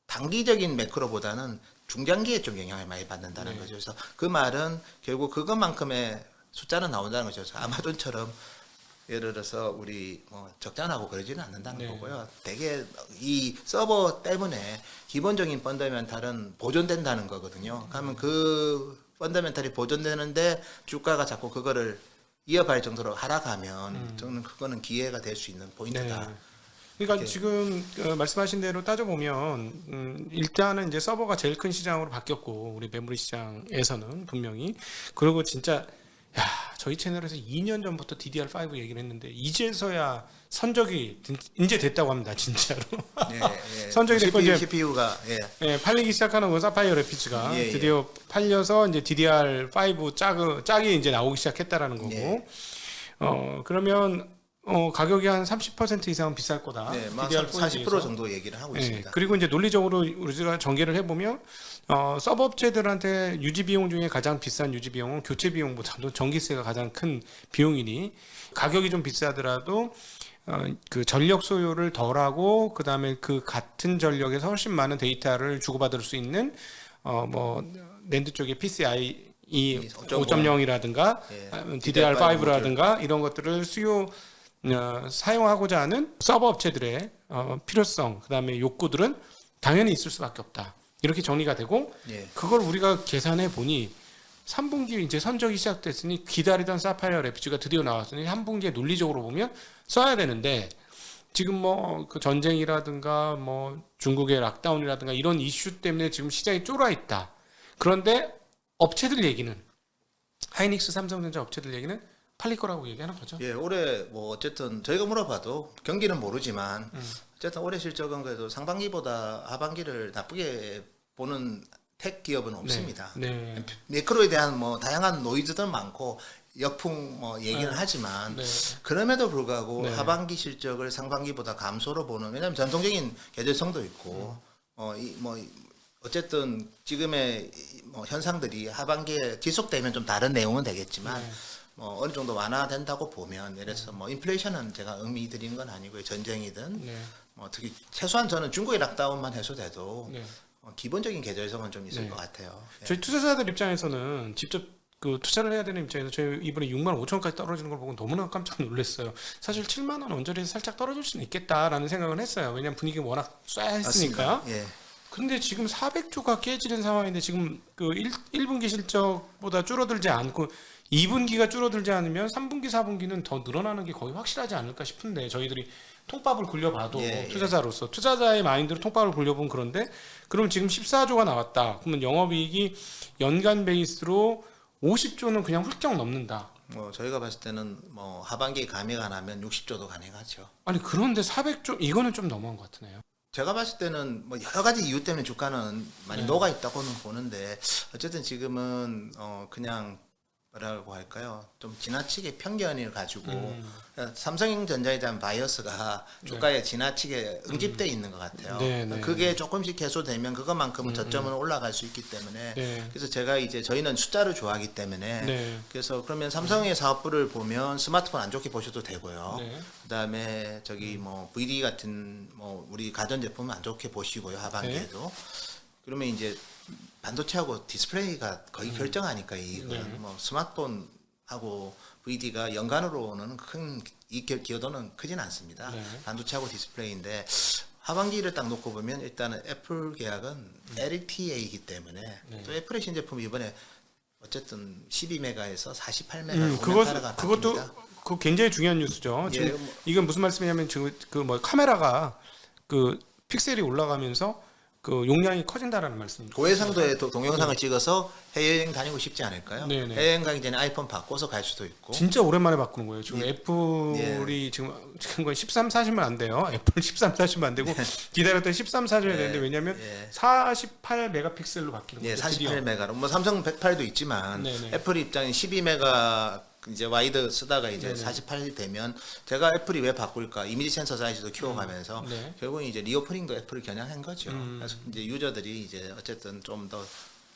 단기적인 매크로보다는 중장기에 좀 영향을 많이 받는다는 네. 거죠. 그래서 그 말은 결국 그것만큼의 숫자는 나온다는 거죠. 그래서 아마존처럼 예를 들어서 우리 뭐 적자나고 그러지는 않는다는 네. 거고요. 되게 이 서버 때문에 기본적인 펀더멘탈은 보존된다는 거거든요. 그러면 그 펀더멘탈이 보존되는데 주가가 자꾸 그거를 이어갈 정도로 하락하면 저는 그거는 기회가 될 수 있는 포인트다. 네. 그러니까 네. 지금 말씀하신 대로 따져보면 일단은 이제 서버가 제일 큰 시장으로 바뀌었고 우리 메모리 시장에서는 분명히 그리고 진짜 저희 채널에서 2년 전부터 DDR5 얘기를 했는데 이제서야 선적이 이제 됐다고 합니다. 진짜로. 예, 예. 선적이 됐고 이제 CPU가 예, 팔리기 시작하는 거 사파이어 래피드가 예, 예. 드디어 팔려서 이제 DDR5 짝이 이제 나오기 시작했다라는 거고. 예. 그러면 가격이 한 30% 이상은 비쌀 거다. 네, 막 DDR4 에 40% 비해서. 정도 얘기를 하고 예, 있습니다. 그리고 이제 논리적으로 우리가 전개를 해보면 서버 업체들한테 유지 비용 중에 가장 비싼 유지 비용은 교체 비용보다도 전기세가 가장 큰 비용이니 가격이 좀 비싸더라도 그 전력 소요를 덜하고 그 다음에 그 같은 전력에서 훨씬 많은 데이터를 주고받을 수 있는 뭐 낸드 쪽에 PCI 이 5.0 5.0이라든가 예, DDR5라든가 이런 것들을 사용하고자 하는 서버 업체들의 필요성, 그다음에 욕구들은 당연히 있을 수밖에 없다. 이렇게 정리가 되고 예. 그걸 우리가 계산해 보니 3분기 이제 선적이 시작됐으니 기다리던 사파이어 랩지가 드디어 나왔으니 3분기에 논리적으로 보면 써야 되는데 지금 뭐 그 전쟁이라든가 뭐 중국의 락다운이라든가 이런 이슈 때문에 지금 시장이 쫄아 있다. 그런데 업체들 얘기는 하이닉스, 삼성전자 업체들 얘기는 팔릴 거라고 얘기하는 거죠. 예, 올해 뭐 어쨌든 저희가 물어봐도 경기는 모르지만 어쨌든 올해 실적은 그래도 상반기보다 하반기를 나쁘게 보는 텍 기업은 없습니다. 네. 매크로에 대한 뭐 다양한 노이즈들 많고 역풍 뭐 얘기는 하지만 네. 그럼에도 불구하고 네. 하반기 실적을 상반기보다 감소로 보는, 왜냐하면 전통적인 계절성도 있고 어쨌든 지금의 뭐 현상들이 하반기에 지속되면 좀 다른 내용은 되겠지만 네. 뭐 어느 정도 완화된다고 보면, 예를 들어서 뭐 인플레이션은 제가 의미 드리는 건 아니고요, 전쟁이든 네. 뭐 특히 최소한 저는 중국의 락다운만 해소돼도 네. 기본적인 계절성은 좀 있을 네. 것 같아요. 예. 저희 투자자들 입장에서는 직접 그 투자를 해야 되는 입장에서 저희 이번에 6만 5천까지 떨어지는 걸 보고 너무나 깜짝 놀랐어요. 사실 7만 원 언저리에서 살짝 떨어질 수는 있겠다라는 생각은 했어요. 왜냐하면 분위기가 워낙 쏴했으니까. 맞습니다. 예. 근데 지금 400조가 깨지는 상황인데 지금 그 1분기 실적보다 줄어들지 않고 2분기가 줄어들지 않으면 3분기, 4분기는 더 늘어나는 게 거의 확실하지 않을까 싶은데 저희들이 통밥을 굴려봐도 예, 예. 투자자로서 투자자의 마인드로 통밥을 굴려본 그런데 그럼 지금 14조가 나왔다. 그러면 영업이익이 연간 베이스로 50조는 그냥 훌쩍 넘는다. 뭐 저희가 봤을 때는 뭐 하반기 감회가 나면 60조도 가능하죠. 아니 그런데 400조 이거는 좀 너무한 것 같으네요. 제가 봤을 때는 뭐 여러 가지 이유 때문에 주가는 많이 네. 녹아 있다고는 보는데, 어쨌든 지금은 그냥 뭐라고 할까요? 좀 지나치게 편견을 가지고 삼성전자에 대한 바이어스가 주가에 지나치게 응집돼 있는 것 같아요. 네, 네. 그게 조금씩 해소되면 그것만큼은 저점은 올라갈 수 있기 때문에 네. 그래서 제가 이제 저희는 숫자를 좋아하기 때문에 네. 그래서 그러면 삼성의 사업부를 보면 스마트폰 안 좋게 보셔도 되고요. 네. 그다음에 저기 뭐 VD 같은 뭐 우리 가전제품은 안 좋게 보시고요, 하반기에도. 그러면 이제 반도체하고 디스플레이가 거의 결정하니까 이건 네. 뭐 스마트폰하고 VD가 연간으로는 큰 이 기여도는 크진 않습니다. 네. 반도체하고 디스플레이인데 하반기를 딱 놓고 보면 일단은 애플 계약은 LTA이기 때문에 또 애플의 신제품이 이번에 어쨌든 12메가에서 48메가로 그것도 그 굉장히 중요한 뉴스죠. 지금 예, 뭐- 이건 무슨 말씀이냐면 지금 그 뭐 카메라가 그 픽셀이 올라가면서 그 용량이 커진다라는 말씀입니다. 고해상도에 동영상을 찍어서 해외여행 다니고 싶지 않을까요? 네네. 해외여행 가기 전에 아이폰 바꿔서 갈 수도 있고. 진짜 오랜만에 바꾸는 거예요. 지금 예. 애플이 지금 거의 13, 40만 안 돼요. 애플 13, 40만 안 되고 기다렸더니 13, 40이 되는데 왜냐하면 예. 48 메가픽셀로 바뀌는 예, 거예요. 드디어. 48메가로. 뭐 삼성 108도 있지만 네네. 애플 입장에 12메가 이제 와이드 쓰다가 이제 네네. 48이 되면 제가 애플이 왜 바꿀까? 이미지 센서 사이즈도 키워가면서 네. 결국은 이제 리오프닝도 애플을 겨냥한 거죠. 그래서 이제 유저들이 이제 어쨌든 좀 더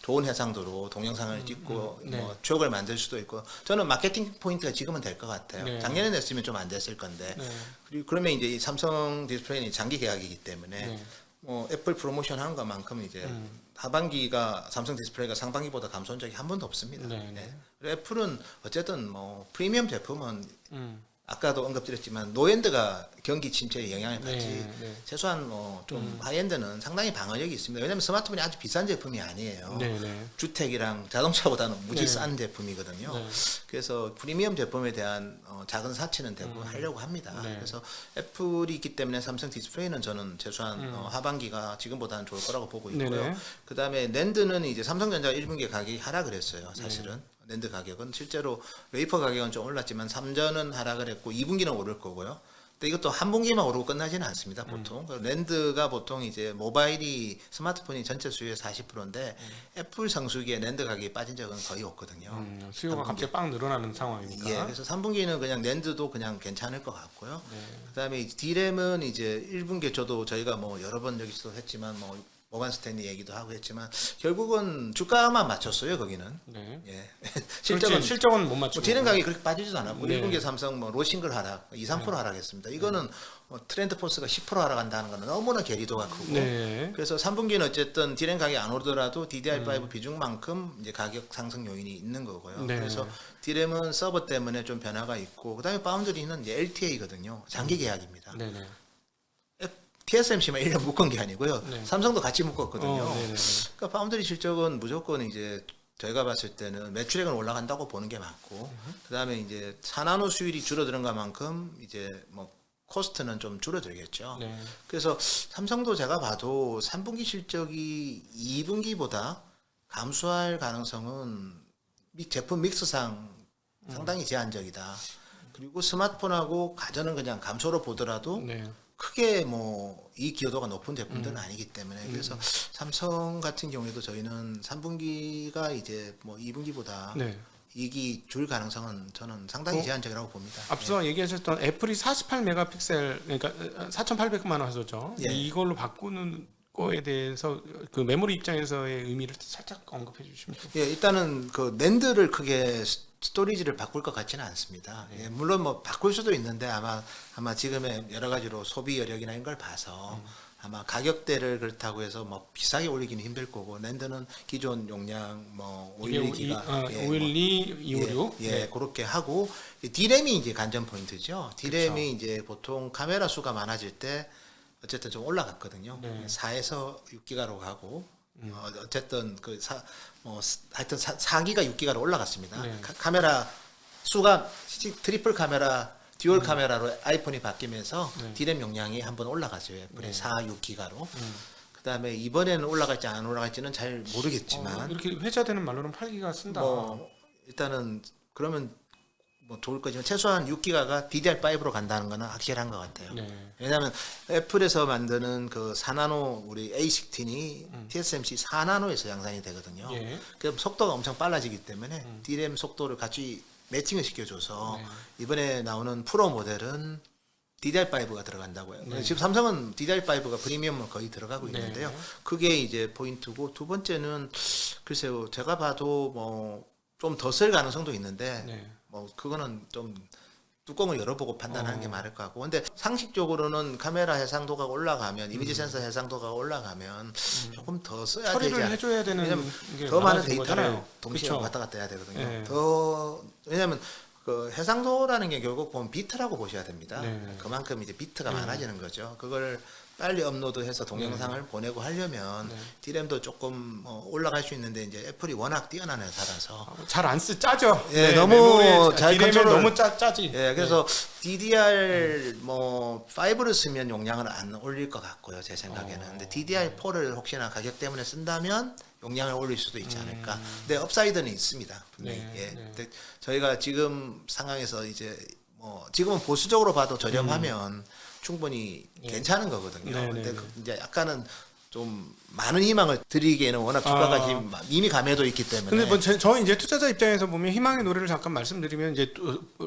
좋은 해상도로 동영상을 찍고 네. 뭐 추억을 만들 수도 있고, 저는 마케팅 포인트가 지금은 될 것 같아요. 네. 작년에 냈으면 좀 안 됐을 건데. 네. 그리고 그러면 이제 이 삼성 디스플레이는 장기 계약이기 때문에 네. 뭐 애플 프로모션 하는 것만큼 이제 하반기가 삼성 디스플레이가 상반기보다 감소한 적이 한 번도 없습니다. 네, 네. 네. 그리고 애플은 어쨌든 뭐 프리미엄 제품은 음. 아까도 언급드렸지만 노엔드가 경기 침체에 영향을 받지, 네, 네. 최소한 뭐 좀 하이엔드는 상당히 방어력이 있습니다. 왜냐하면 스마트폰이 아주 비싼 제품이 아니에요. 네, 네. 주택이랑 자동차보다는 무지 네. 싼 제품이거든요. 네. 그래서 프리미엄 제품에 대한 작은 사치는 대부분 하려고 합니다. 네. 그래서 애플이 있기 때문에 삼성 디스플레이는 저는 최소한 하반기가 지금보다는 좋을 거라고 보고 있고요. 네네. 그다음에 낸드는 이제 삼성전자 1분기 가격이 하락을 했어요. 사실은 낸드 가격은 실제로 웨이퍼 가격은 좀 올랐지만 삼전은 하락을 했고 2분기는 오를 거고요. 근데 이것도 한 분기만 오르고 끝나지는 않습니다, 보통. 랜드가 보통 이제 모바일이 스마트폰이 전체 수요의 40%인데 애플 성수기에 랜드 가격이 빠진 적은 거의 없거든요. 수요가 갑자기 빵 늘어나는 상황이니까. 예, 그래서 3분기는 그냥 랜드도 그냥 괜찮을 것 같고요. 네. 그다음에 디램은 이제 1분기에 저도 저희가 뭐 여러 번 여기서 했지만 뭐 모건 스탠리 얘기도 하고 했지만 결국은 주가만 맞췄어요 거기는. 네. 예. 실적은 못 맞추고. 디램 가격이 그렇게 빠지지도 않았고 네. 1분기 삼성 뭐 로싱글 하락 2-3% 하락했습니다. 이거는 뭐 트렌드 포스가 10% 하락한다는 거는 너무나 괴리도가 크고. 네. 그래서 3분기는 어쨌든 디램 가격이 안 오르더라도 DDR5 비중만큼 이제 가격 상승 요인이 있는 거고요. 네. 그래서 디램은 서버 때문에 좀 변화가 있고 그다음에 파운드리는 이제 LTA거든요. 장기 계약입니다. 네네. TSMC만 1년 묶은 게 아니고요. 네. 삼성도 같이 묶었거든요. 네네네. 그러니까 파운드리 실적은 무조건 이제 저희가 봤을 때는 매출액은 올라간다고 보는 게 맞고 그다음에 이제 4나노 수율이 줄어드는 것만큼 이제 뭐 코스트는 좀 줄어들겠죠. 네. 그래서 삼성도 제가 봐도 3분기 실적이 2분기보다 감소할 가능성은 제품 믹스상 상당히 제한적이다. 그리고 스마트폰하고 가전은 그냥 감소로 보더라도 네. 크게 뭐 이 기여도가 높은 제품들은 아니기 때문에 그래서 삼성 같은 경우에도 저희는 3분기가 이제 뭐 2분기보다 네. 이익이 줄 가능성은 저는 상당히 제한적이라고 봅니다. 앞서 얘기하셨던 애플이 48메가픽셀 그러니까 4,800만 원 하소죠. 예. 이걸로 바꾸는 거에 대해서 그 메모리 입장에서의 의미를 살짝 언급해 주시면 좋겠습니다. 예, 일단은 그 낸드를 크게 스토리지를 바꿀 것 같지는 않습니다. 예, 물론 뭐 바꿀 수도 있는데 아마 지금의 여러 가지로 소비 여력이나 이런 걸 봐서 아마 가격대를 그렇다고 해서 뭐 비싸게 올리기는 힘들 거고 낸드는 기존 용량 뭐 512기가 512, 256 예, 그렇게 하고 디램이 이제 관전 포인트죠. 디램이 이제 보통 카메라 수가 많아질 때 어쨌든 좀 올라갔거든요. 네. 4에서 6기가로 가고 어쨌든 하여튼 4기가 6기가로 올라갔습니다. 네. 카메라 수가 트리플 카메라 듀얼 카메라로 아이폰이 바뀌면서 디램 용량이 한번 올라갔어요. 애플이 4, 6기가로. 그다음에 이번에는 올라갈지 안 올라갈지는 잘 모르겠지만 이렇게 회자되는 말로는 8기가 쓴다. 뭐 일단은 그러면 뭐 좋을 거지만 최소한 6기가가 DDR5로 간다는 거는 확실한 것 같아요. 네. 왜냐하면 애플에서 만드는 그 4나노 우리 A16이 TSMC 4나노에서 양산이 되거든요. 예. 그 속도가 엄청 빨라지기 때문에 DRAM 속도를 같이 매칭을 시켜줘서 네. 이번에 나오는 프로 모델은 DDR5가 들어간다고요. 네. 지금 삼성은 DDR5가 프리미엄으로 거의 들어가고 네. 있는데요. 그게 이제 포인트고 두 번째는 글쎄요 제가 봐도 뭐 좀 더 쓸 가능성도 있는데 네. 뭐 그거는 좀 뚜껑을 열어보고 판단하는 게 맞을 것 같고 근데 상식적으로는 카메라 해상도가 올라가면 이미지 센서 해상도가 올라가면 조금 더 써야 되지 처리를 않을까. 해줘야 되는 왜냐면 게 더 많은 많아진 데이터를 거잖아요. 동시에 그쵸? 왔다 갔다 해야 되거든요. 네. 더 왜냐하면 그 해상도라는 게 결국 보면 비트라고 보셔야 됩니다. 네. 그만큼 이제 비트가 많아지는 거죠. 그걸 빨리 업로드해서 동영상을 보내고 하려면 디램도 조금 올라갈 수 있는데 이제 애플이 워낙 뛰어난 회사라서 잘 안 짜죠. 예, 너무 잘 디램을 컨트롤- 너무 짜지. 예, 그래서 DDR 뭐 5를 쓰면 용량을 안 올릴 것 같고요, 제 생각에는. 근데 DDR4를 혹시나 가격 때문에 쓴다면 용량을 올릴 수도 있지 않을까. 근데 업사이드는 있습니다, 분명히. 네, 예. 네. 근데 저희가 지금 상황에서 이제 뭐 지금은 보수적으로 봐도 저렴하면 충분히 괜찮은 거거든요. 네, 근데 네, 이제 약간은 좀 많은 희망을 드리기에는 워낙 주가가 지금 이미 감해도 있기 때문에. 근데 뭐 저 이제 투자자 입장에서 보면 희망의 노래를 잠깐 말씀드리면 이제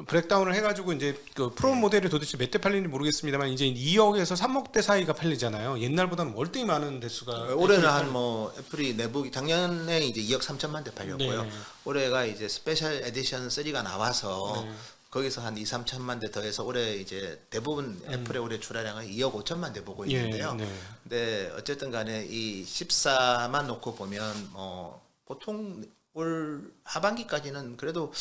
브렉다운을 해가지고 이제 그 프로 모델이 도대체 몇 대 팔리는지 모르겠습니다만 이제 2억에서 3억대 사이가 팔리잖아요. 옛날보다는 월등히 많은 대수가. 올해는 한 뭐 애플이 내부 작년에 이제 2억 3천만 대 팔렸고요. 네. 올해가 이제 스페셜 에디션 3가 나와서 네. 거기서 한 2, 3천만 대 더해서 올해 이제 대부분 애플의 올해 출하량은 2억 5천만 대 보고 예, 있는데요. 네. 근데 어쨌든 간에 이 14만 놓고 보면 보통 올 하반기까지는 그래도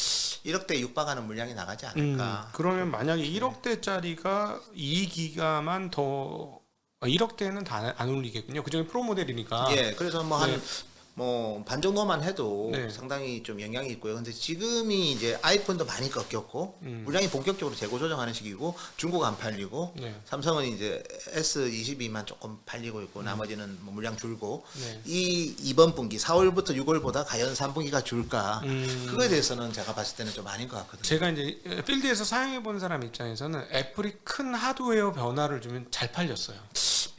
1억대 육박하는 물량이 나가지 않을까. 그러면 만약에 1억대짜리가 2기가만 더 1억대는 다 안 올리겠군요. 그중에 프로 모델이니까. 예, 그래서 뭐 한 반 정도만 해도 네. 상당히 좀 영향이 있고요. 근데 지금이 이제 아이폰도 많이 꺾였고 물량이 본격적으로 재고 조정하는 시기고 중국 안 팔리고 네. 삼성은 이제 S22만 조금 팔리고 있고 나머지는 뭐 물량 줄고 네. 이번 분기 4월부터 6월보다 과연 3분기가 줄까? 음. 그거에 대해서는 제가 봤을 때는 좀 아닌 것 같거든요. 제가 이제 필드에서 사용해 본 사람 입장에서는 애플이 큰 하드웨어 변화를 주면 잘 팔렸어요.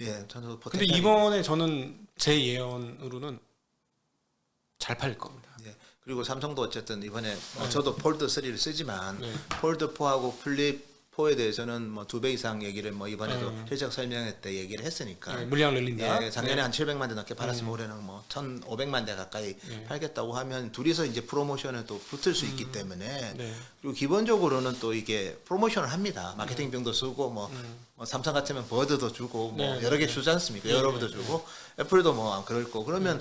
예, 저는 근데 이번에 저는 제 예언으로는 잘 팔릴 겁니다. 예. 그리고 삼성도 어쨌든 이번에 저도 폴드 3를 쓰지만 네. 폴드 4하고 플립 4에 대해서는 뭐 2배 이상 얘기를 뭐 이번에도 실적 설명회 때 얘기를 했으니까 물량을 늘린다. 예, 작년에 한 700만 대 넘게 팔았으면 올해는 뭐 1,500만 대 가까이 팔겠다고 하면 둘이서 이제 프로모션에 또 붙을 수 있기 때문에 네. 그리고 기본적으로는 또 이게 프로모션을 합니다. 마케팅 병도 쓰고 뭐 삼성 같으면 버드도 주고 뭐 네, 여러 개 주지 않습니까? 여러분도 주고 애플도 뭐 그럴 거. 그러면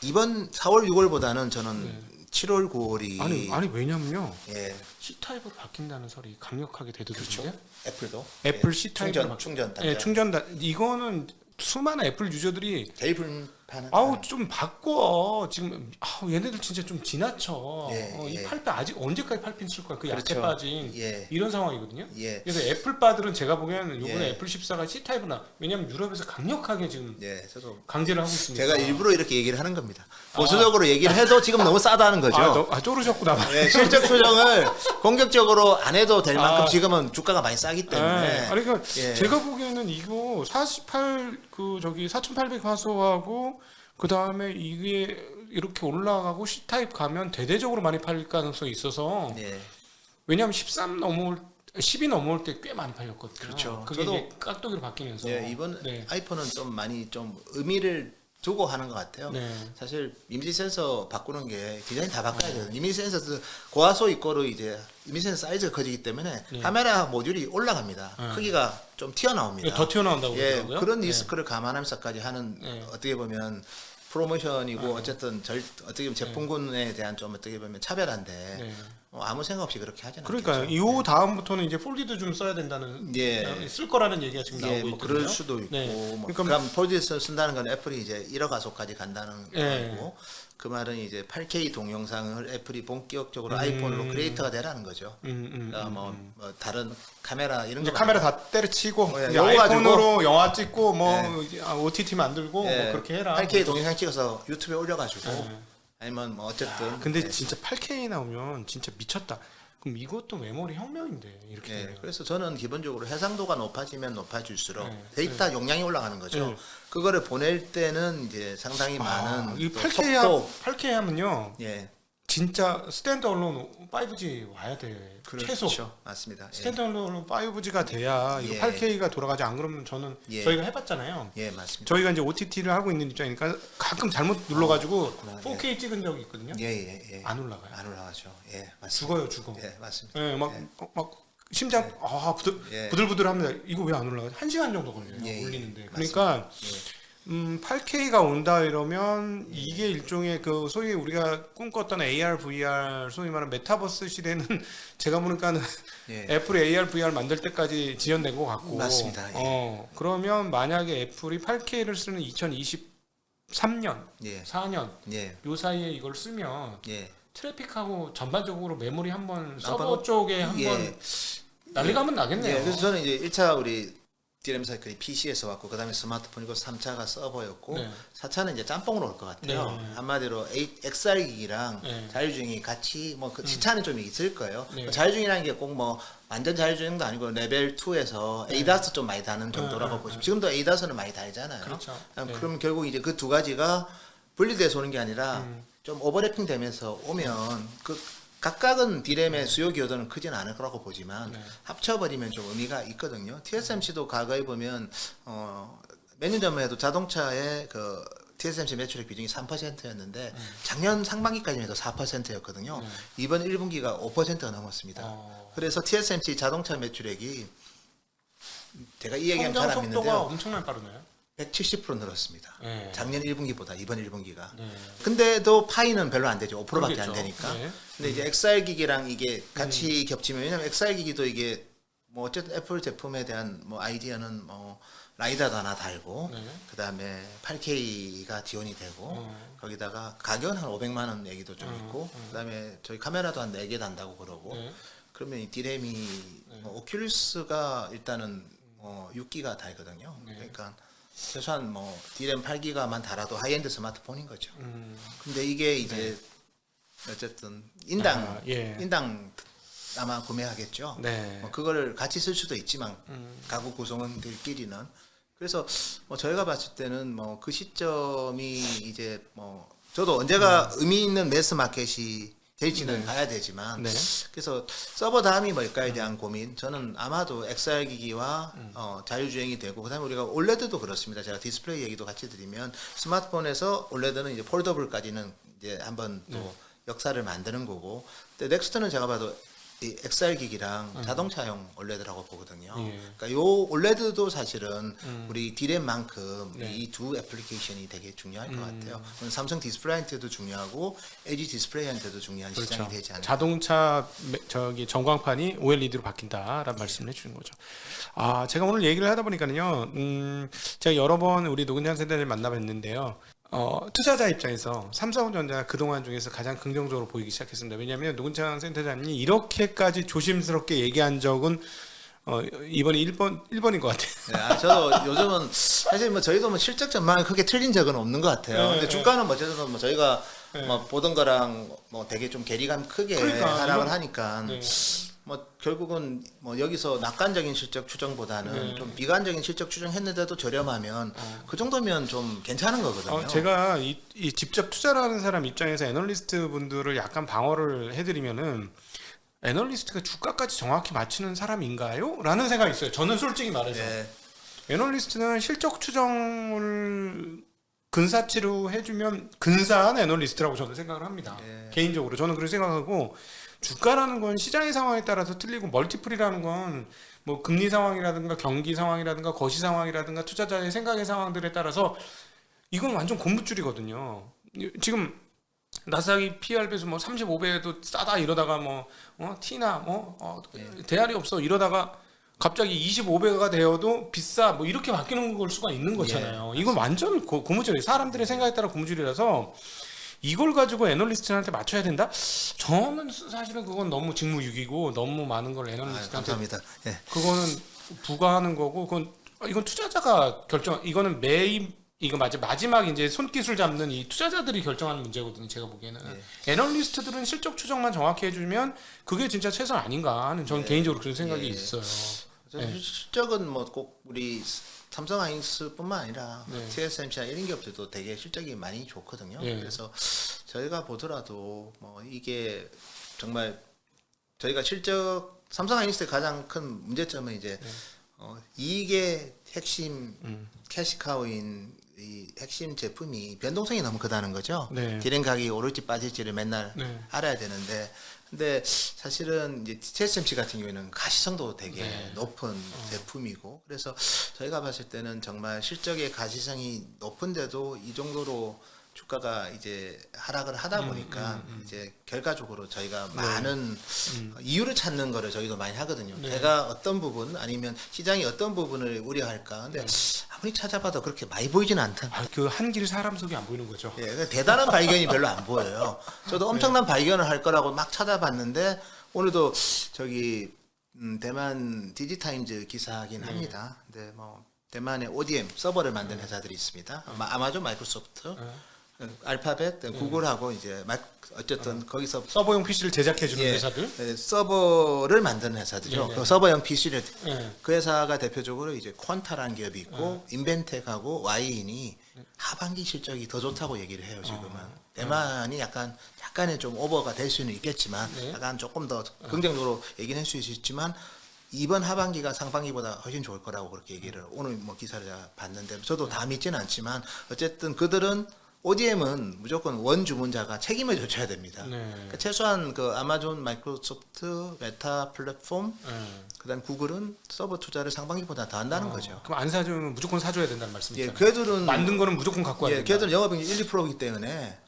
이번 4월 6월보다는 저는 7월 9월이 아니 왜냐면요. 예. C타입으로 바뀐다는 설이 강력하게 대두되는데 애플도 애플 예. C타입으로 충전 단자 예, 충전단 이거는 수많은 애플 유저들이 제일 불판은 아우 좀 바꿔 지금 얘네들 진짜 좀 지나쳐 이 예. 8배 아직 언제까지 8핀 쓸 거야 그 약해 그렇죠. 빠진 예. 이런 상황이거든요. 예. 그래서 애플 바들은 제가 보기에는 이번에 예. 애플 14가 C타입이나 왜냐면 유럽에서 강력하게 지금 예, 저도 강제를 하고 있습니다. 제가 일부러 이렇게 얘기를 하는 겁니다. 보수적으로 얘기를 해도 지금 너무 싸다는 거죠. 쪼르셨구나. 네, 실적 추정을 공격적으로 안 해도 될 만큼 지금은 주가가 많이 싸기 때문에. 네. 아니 그러니까 예. 제가 보기에는 이거 4,800 화소하고 그 다음에 이게 이렇게 올라가고 C타입 가면 대대적으로 많이 팔릴 가능성이 있어서 예. 왜냐하면 10이 넘어올 때 꽤 많이 팔렸거든요. 그렇죠. 그게 저도- 이제 깍두기로 바뀌면서. 예, 이번 네. 아이폰은 좀 많이 좀 의미를 두고 하는 것 같아요. 네. 사실 이미지 센서 바꾸는 게 디자인 다 바꿔야 돼요. 이미지 센서 고화소 이거로 이제 이미지 센서 사이즈가 커지기 때문에 카메라 모듈이 올라갑니다. 크기가 좀 튀어나옵니다. 더 튀어나온다고 예, 그러더라고요. 그런 네. 리스크를 감안하면서까지 하는 어떻게 보면 프로모션이고 어쨌든 어떻게 보면 제품군에 대한 좀 어떻게 보면 차별한데 네. 아무 생각 없이 그렇게 하잖아요. 그러니까 이 다음부터는 이제 폴디도 좀 써야 된다는 예. 쓸 거라는 얘기가 지금 나오고 예, 뭐 있거든요. 그럴 수도 있고 네. 뭐 그러니까 그럼 폴디에서 쓴다는 건 애플이 이제 1억 화소까지 간다는 예. 거고 그 말은 이제 8K 동영상을 애플이 본격적으로 아이폰으로 크리에이터가 되라는 거죠. 그러니까 뭐 다른 카메라 이런 이제 거 카메라 다 때려치고 예, 이제 요거 아이폰으로 영화 찍고 뭐 OTT 만들고 예, 뭐 그렇게 해라. 8K 동영상 찍어서 유튜브에 올려가지고 예. 아니면 뭐 어쨌든 근데 예. 진짜 8K 나오면 진짜 미쳤다. 그럼 이것도 메모리 혁명인데 이렇게 예, 되면. 그래서 저는 기본적으로 해상도가 높아지면 높아질수록 네, 데이터 용량이 올라가는 거죠. 네. 그거를 보낼 때는 이제 상당히 많은 이 또 8K 하면요. 예, 진짜 스탠드얼론 5G 와야 돼. 최소 그렇죠. 맞습니다. 예. 스탠드얼론 5G가 돼야 이거 예. 8K가 돌아가지. 안 그러면 저는 예. 저희가 해봤잖아요. 예, 맞습니다. 저희가 이제 OTT를 하고 있는 입장이니까 가끔 잘못 눌러가지고 그렇구나. 4K 찍은 적이 있거든요. 예, 예, 예. 안 올라가요. 안 올라가죠. 예, 맞습니다. 죽어. 예, 맞습니다. 예, 막 심장 예. 부들부들합니다. 이거 왜 안 올라가? 1시간 정도 걸려요. 예, 예. 올리는데. 맞습니다. 그러니까 예. 8K가 온다 이러면 이게 일종의 그 소위 우리가 꿈꿨던 AR, VR 소위 말하는 메타버스 시대는 제가 보니까는 예. 애플이 AR, VR 만들 때까지 지연된 것 같고. 맞습니다. 예. 그러면 만약에 애플이 8K를 쓰는 2023년, 예. 4년 예. 요 사이에 이걸 쓰면 예. 트래픽하고 전반적으로 메모리 한번 서버 한번 쪽에 한번 예. 난리가 한번 나겠네요. 예, 그래서 저는 이제 1차 우리 DRAM 사이클이 PC에서 왔고 그다음에 스마트폰이고 3차가 서버였고 네. 4차는 이제 짬뽕으로 올 것 같아요. 네. 한마디로 XR 기기랑 네. 자율주행이 같이 뭐 그 시차는 좀 있을 거예요. 네. 자율주행이라는 게 꼭 뭐 완전 자율주행도 아니고 레벨 2에서 ADAS 좀 많이 다는 정도라고 네. 보시면 지금도 ADAS는 많이 다르잖아요. 그렇죠. 네. 그럼 결국 이제 그 두 가지가 분리돼서 오는 게 아니라 좀 오버래핑 되면서 오면 그 각각은 디램의 수요 기여도는 크진 않을 거라고 보지만 합쳐버리면 좀 의미가 있거든요. TSMC도 과거에 보면 몇 년 전만 해도 자동차의 그 TSMC 매출액 비중이 3%였는데 작년 상반기까지만 해도 4%였거든요. 이번 1분기가 5%가 넘었습니다. 그래서 TSMC 자동차 매출액이 제가 이 얘기하면 잘 성장 안 속도가 믿는데요. 엄청나게 빠르네요. 170% 늘었습니다. 네. 작년 1분기보다 이번 1분기가. 네. 근데도 파이는 별로 안 되죠. 5%밖에 안 그러겠죠. 되니까. 네. 근데 이제 XR 기기랑 이게 같이 겹치면 왜냐면 XR 기기도 이게 뭐 어쨌든 애플 제품에 대한 뭐 아이디어는 뭐 라이다도 하나 달고 네. 그다음에 8K가 지원이 되고 거기다가 가격은 한 500만 원 얘기도 좀 있고 그다음에 저희 카메라도 한 4개 단다고 그러고 네. 그러면 이 디램이 뭐 오큘리스가 일단은 6기가 달거든요. 네. 그러니까 최소한 뭐 디램 8기가만 달아도 하이엔드 스마트폰인 거죠. 음. 근데 이게 이제 어쨌든 인당 예. 인당 아마 구매하겠죠. 네. 뭐 그거를 같이 쓸 수도 있지만 가구 구성원들끼리는 그래서 뭐 저희가 봤을 때는 뭐 그 시점이 이제 뭐 저도 언제가 의미 있는 매스 마켓이 될지는 네. 봐야 되지만 네. 그래서 서버 다음이 뭘까에 대한 고민 저는 아마도 XR 기기와 자율주행이 되고 그다음에 우리가 올레드도 그렇습니다. 제가 디스플레이 얘기도 같이 드리면 스마트폰에서 올레드는 이제 폴더블까지는 이제 한번 또 역사를 만드는 거고 근데 넥스트는 제가 봐도 이 XR 기기랑 자동차용 올레드라고 보거든요. 예. 그러니까 요 올레드도 사실은 우리 D램만큼 네. 이 두 애플리케이션이 되게 중요할 것 같아요. 삼성 디스플레이한테도 중요하고 LG 디스플레이한테도 중요한 시장이 되지 않을까. 자동차 전광판이 OLED로 바뀐다라는 말씀을 해주는 거죠. 아, 제가 오늘 얘기를 하다 보니까는요, 제가 여러 번 우리 노근장 센터를 만나봤는데요. 투자자 입장에서 삼성전자 그동안 중에서 가장 긍정적으로 보이기 시작했습니다. 왜냐하면 노근창 센터장님이 이렇게까지 조심스럽게 얘기한 적은 이번이 1번인 것 같아요. 네, 저도 요즘은 사실 뭐 저희도 뭐 실적 전망이 크게 틀린 적은 없는 것 같아요. 네, 근데 주가는 뭐 어쨌든 뭐 저희가 뭐 보던 거랑 뭐 되게 좀 괴리감 크게 그러니까, 하락을 하니까 네. 뭐 결국은 뭐 여기서 낙관적인 실적 추정보다는 좀 비관적인 실적 추정했는데도 저렴하면 그 정도면 좀 괜찮은 거거든요. 제가 이 직접 투자를 하는 사람 입장에서 애널리스트 분들을 약간 방어를 해드리면은 애널리스트가 주가까지 정확히 맞추는 사람인가요? 라는 생각이 있어요. 저는 솔직히 말해서 예. 애널리스트는 실적 추정을 근사치로 해주면 근사한 애널리스트라고 저는 생각을 합니다. 예. 개인적으로 저는 그렇게 생각하고 주가라는 건 시장의 상황에 따라서 틀리고 멀티플이라는 건 뭐 금리 상황이라든가 경기 상황이라든가 거시 상황이라든가 투자자의 생각의 상황들에 따라서 이건 완전 고무줄이거든요. 지금 나스닥이 PER 배수 뭐 35배도 싸다 이러다가 뭐 T나 대알이 없어 이러다가 갑자기 25배가 되어도 비싸 뭐 이렇게 바뀌는 걸 수가 있는 거잖아요. 이건 완전 고무줄이에요. 사람들의 생각에 따라 고무줄이라서 이걸 가지고 애널리스트한테 맞춰야 된다? 저는 사실은 그건 너무 직무유기고 너무 많은 걸 애널리스트한테 감사합니다. 예. 그거는 부과하는 거고 이건 투자자가 이거는 이거 마지막 이제 손기술 잡는 이 투자자들이 결정하는 문제거든요. 제가 보기에는 애널리스트들은 실적 추정만 정확히 해주면 그게 진짜 최선 아닌가 하는 저는 개인적으로 그런 생각이 있어요. 실적은 뭐 꼭 우리 삼성 하이닉스뿐만 아니라 네. TSMC나 이런 기업들도 되게 실적이 많이 좋거든요. 네. 그래서 저희가 보더라도 뭐 이게 정말 저희가 실적 삼성 하이닉스의 가장 큰 문제점은 이제 이익의 핵심 캐시카우인 이 핵심 제품이 변동성이 너무 크다는 거죠. 네. 디램 가격이 오를지 빠질지를 맨날 네. 알아야 되는데 근데 사실은 이제 TSMC 같은 경우에는 가시성도 되게 높은 제품이고 그래서 저희가 봤을 때는 정말 실적의 가시성이 높은데도 이 정도로 주가가 이제 하락을 하다 보니까 이제 결과적으로 저희가 많은 이유를 찾는 거를 저희도 많이 하거든요. 제가 어떤 부분 아니면 시장이 어떤 부분을 우려할까. 근데 아무리 찾아봐도 그렇게 많이 보이지는 않다. 그 한 길 사람 속이 안 보이는 거죠. 예, 그러니까 대단한 발견이 별로 안 보여요. 저도 엄청난 발견을 할 거라고 막 찾아봤는데 오늘도 저기 대만 디지타임즈 기사긴 합니다. 근데 뭐 대만의 ODM 서버를 만든 회사들이 있습니다. 아마존, 마이크로소프트, 알파벳, 구글하고 이제 어쨌든 거기서 서버용 PC를 제작해 주는 예, 회사들. 서버를 만드는 회사들이죠. 네. 그 서버용 PC를 네. 그 회사가 대표적으로 이제 퀀타라는 기업이 있고 인벤텍하고 와이인이 하반기 실적이 더 좋다고 얘기를 해요. 지금은 대만이 약간의 좀 오버가 될 수는 있겠지만 약간 조금 더 긍정적으로 얘기는 할 수 있지만 이번 하반기가 상반기보다 훨씬 좋을 거라고 그렇게 얘기를 오늘 뭐 기사를 제가 봤는데 저도 다 믿지는 않지만 어쨌든 그들은 ODM은 무조건 원 주문자가 책임을 져줘야 됩니다. 그러니까 최소한 그 아마존, 마이크로소프트, 메타 플랫폼, 그다음 구글은 서버 투자를 상반기보다 더 한다는 거죠. 그럼 안 사주면 무조건 사줘야 된다는 말씀이죠. 예, 걔들은 만든 거는 무조건 갖고 와야 예, 된다. 걔들은 영업이익 1, 2%이기 때문에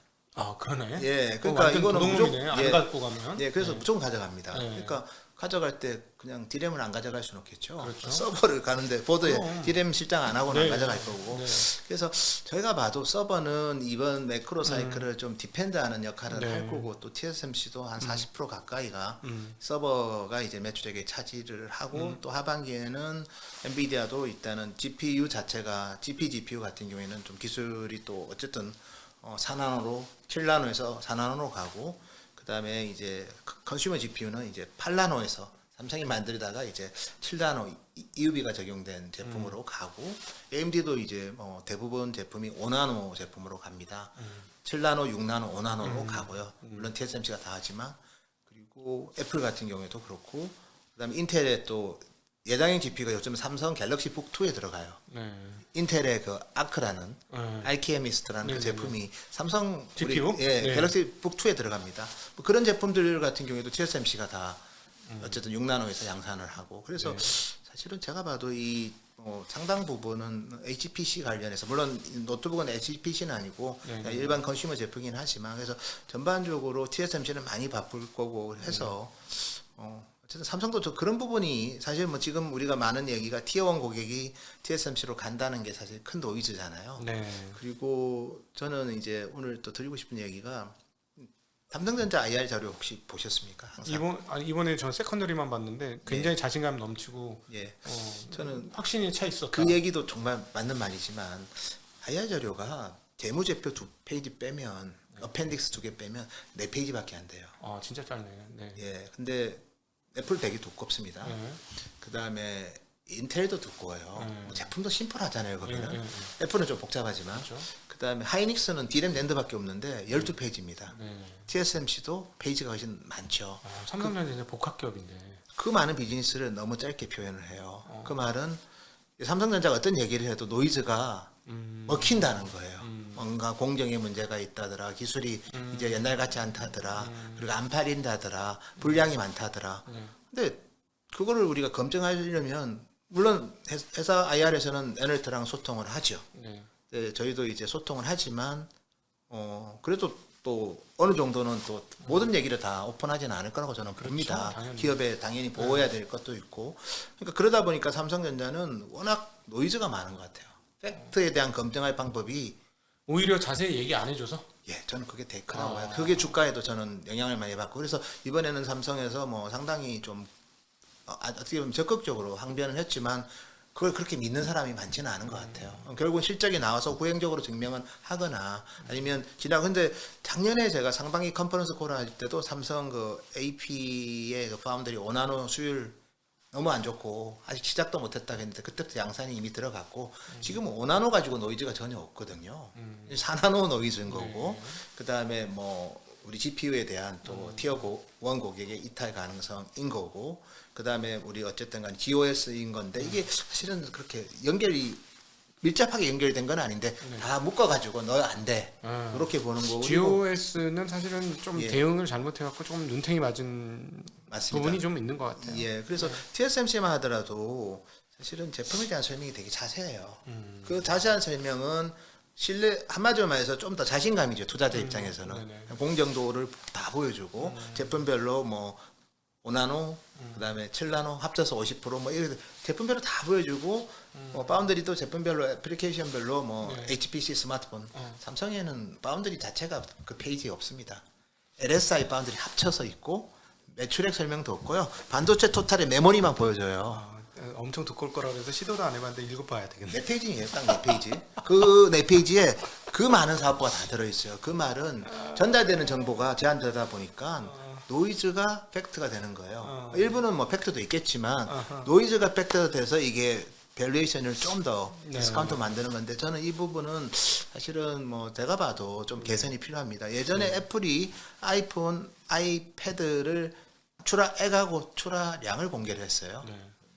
그러네. 예, 그러니까 이거는 도둑놈이네. 안 예, 갖고 가면. 예, 그래서 무조건 가져갑니다. 네. 그러니까 가져갈 때 그냥 디램을 안 가져갈 수는 없겠죠. 그렇죠. 서버를 가는데 보드에 디램 실장 안 하고는 네. 안 가져갈 거고. 네. 그래서 저희가 봐도 서버는 이번 매크로 사이클을 좀 디펜드하는 역할을 네. 할 거고 또 TSMC도 한 40% 가까이가 서버가 이제 매출액의 차지를 하고 또 하반기에는 엔비디아도 일단은 GPU 자체가 GPGPU 같은 경우에는 좀 기술이 또 어쨌든 4나노로 7나노에서 4나노로 가고 그다음에 이제 컨슈머 GPU는 이제 8나노에서 삼성이 만들다가 이제 7나노 EUV가 적용된 제품으로 가고 AMD도 이제 대부분 제품이 5나노 제품으로 갑니다. 7나노, 6나노, 5나노로 가고요. 물론 TSMC가 다 하지만 그리고 애플 같은 경우에도 그렇고 그다음에 인텔의 또 예당형 GPU가 요즘 삼성 갤럭시 북2에 들어가요. 네. 인텔의 그 아크라는 알케미스트라는 그 제품이 삼성 GPU? 네. 갤럭시 북2에 들어갑니다. 뭐 그런 제품들 같은 경우에도 TSMC가 다 어쨌든 6나노에서 양산을 하고 그래서 사실은 제가 봐도 이 상당 부분은 HPC 관련해서 물론 노트북은 HPC는 아니고 일반 컨슈머 제품이긴 하지만 그래서 전반적으로 TSMC는 많이 바쁠 거고 해서 어쨌든 삼성도 그런 부분이 사실 뭐 지금 우리가 많은 얘기가 티어1 고객이 TSMC로 간다는 게 사실 큰 노이즈잖아요. 네. 그리고 저는 이제 오늘 또 드리고 싶은 얘기가 삼성전자 IR 자료 혹시 보셨습니까? 항상. 이번에 저 세컨더리만 봤는데 굉장히 자신감 넘치고 예. 저는 확신이 차 있었다. 그 얘기도 정말 맞는 말이지만 IR 자료가 재무제표 2페이지 빼면 어펜딕스 2개 빼면 4페이지밖에 안 돼요. 아 진짜 짧네요. 네. 예. 근데 애플 되게 두껍습니다. 그 다음에 인텔도 두꺼워요. 뭐 제품도 심플하잖아요. 거기는 애플은 좀 복잡하지만. 그렇죠. 그 다음에 하이닉스는 D램 랜드밖에 없는데 12페이지입니다. TSMC도 페이지가 훨씬 많죠. 삼성전자 이제 복합기업인데. 그 많은 비즈니스를 너무 짧게 표현을 해요. 그 말은 삼성전자가 어떤 얘기를 해도 노이즈가 먹힌다는 거예요. 뭔가 공정의 문제가 있다더라, 기술이 이제 옛날 같지 않다더라, 그리고 안 팔린다더라, 불량이 많다더라. 근데 그거를 우리가 검증하려면 물론 회사 IR에서는 애널트랑 소통을 하죠. 네, 저희도 이제 소통을 하지만 그래도 또 어느 정도는 또 모든 얘기를 다 오픈하지는 않을 거라고 저는 봅니다. 당연히. 기업에 당연히 보호해야 될 것도 있고. 그러니까 그러다 보니까 삼성전자는 워낙 노이즈가 많은 것 같아요. 팩트에 대한 검증할 방법이 오히려 자세히 얘기 안 해줘서. 예, 저는 그게 되게 크다고 봐요. 그게 주가에도 저는 영향을 많이 받고 그래서 이번에는 삼성에서 뭐 상당히 좀 어떻게 보면 적극적으로 항변을 했지만 그걸 그렇게 믿는 사람이 많지는 않은 것 같아요. 결국은 실적이 나와서 후행적으로 증명은 하거나 아니면 근데 작년에 제가 상반기 컨퍼런스 콜 할 때도 삼성 그 AP의 그 파운드리 5나노 수율 너무 안 좋고 아직 시작도 못했다 했는데 그때부터 양산이 이미 들어갔고 지금 5나노 가지고 노이즈가 전혀 없거든요. 4나노 노이즈인 거고 그 다음에 뭐 우리 GPU에 대한 또 티어 1 고객의 이탈 가능성인 거고 그 다음에 우리 어쨌든 간 GOS인 건데 이게 사실은 그렇게 연결이 밀접하게 연결된 건 아닌데 다 묶어가지고 너 안 돼. 그렇게 보는 거고. GOS는 사실은 좀 예. 대응을 잘못해갖고 조금 눈탱이 맞은 맞습니다. 부분이 좀 있는 것 같아요. 예, 그래서 TSMC만 하더라도 사실은 제품에 대한 설명이 되게 자세해요. 그 자세한 설명은 한마디로 말해서 좀 더 자신감이죠. 투자자 입장에서는 공정도를 다 보여주고 제품별로 뭐 5나노 그다음에 7나노 합쳐서 50%뭐 이렇게 제품별로 다 보여주고 파운드리도 제품별로 애플리케이션별로 뭐 HPC 스마트폰 삼성에는 파운드리 자체가 그 페이지에 없습니다. LSI 파운드리 합쳐서 있고 매출액 설명도 없고요. 반도체 토탈의 메모리만 보여줘요. 엄청 두꺼울 거라 그래서 시도도 안 해봤는데 읽어봐야 되겠네. 4페이지예요. 딱 4페이지. 그 4페이지에 그 많은 사업부가 다 들어있어요. 그 말은 전달되는 정보가 제한되다 보니까 노이즈가 팩트가 되는 거예요. 일부는 뭐 팩트도 있겠지만 노이즈가 팩트가 돼서 이게 밸류에이션을 좀 더 디스카운트 만드는 건데 저는 이 부분은 사실은 뭐 제가 봐도 좀 개선이 필요합니다. 예전에 애플이 아이폰, 아이패드를 출하액하고 출하량을 공개를 했어요.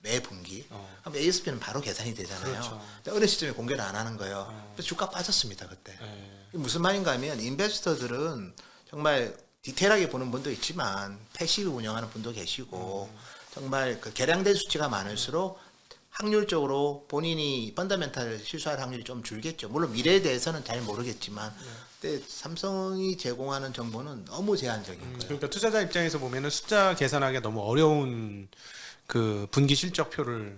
매 분기. 그럼 ASP는 바로 계산이 되잖아요. 그렇죠. 근데 어느 시점에 공개를 안 하는 거예요. 그래서 주가 빠졌습니다 그때. 무슨 말인가 하면 인베스터들은 정말 디테일하게 보는 분도 있지만 패시브 운영하는 분도 계시고 정말 그 개량된 수치가 많을수록 확률적으로 본인이 펀더멘탈 실수할 확률이 좀 줄겠죠. 물론 미래에 대해서는 잘 모르겠지만 근데 삼성이 제공하는 정보는 너무 제한적인 거예요. 그러니까 투자자 입장에서 보면은 숫자 계산하기가 너무 어려운 그 분기 실적표를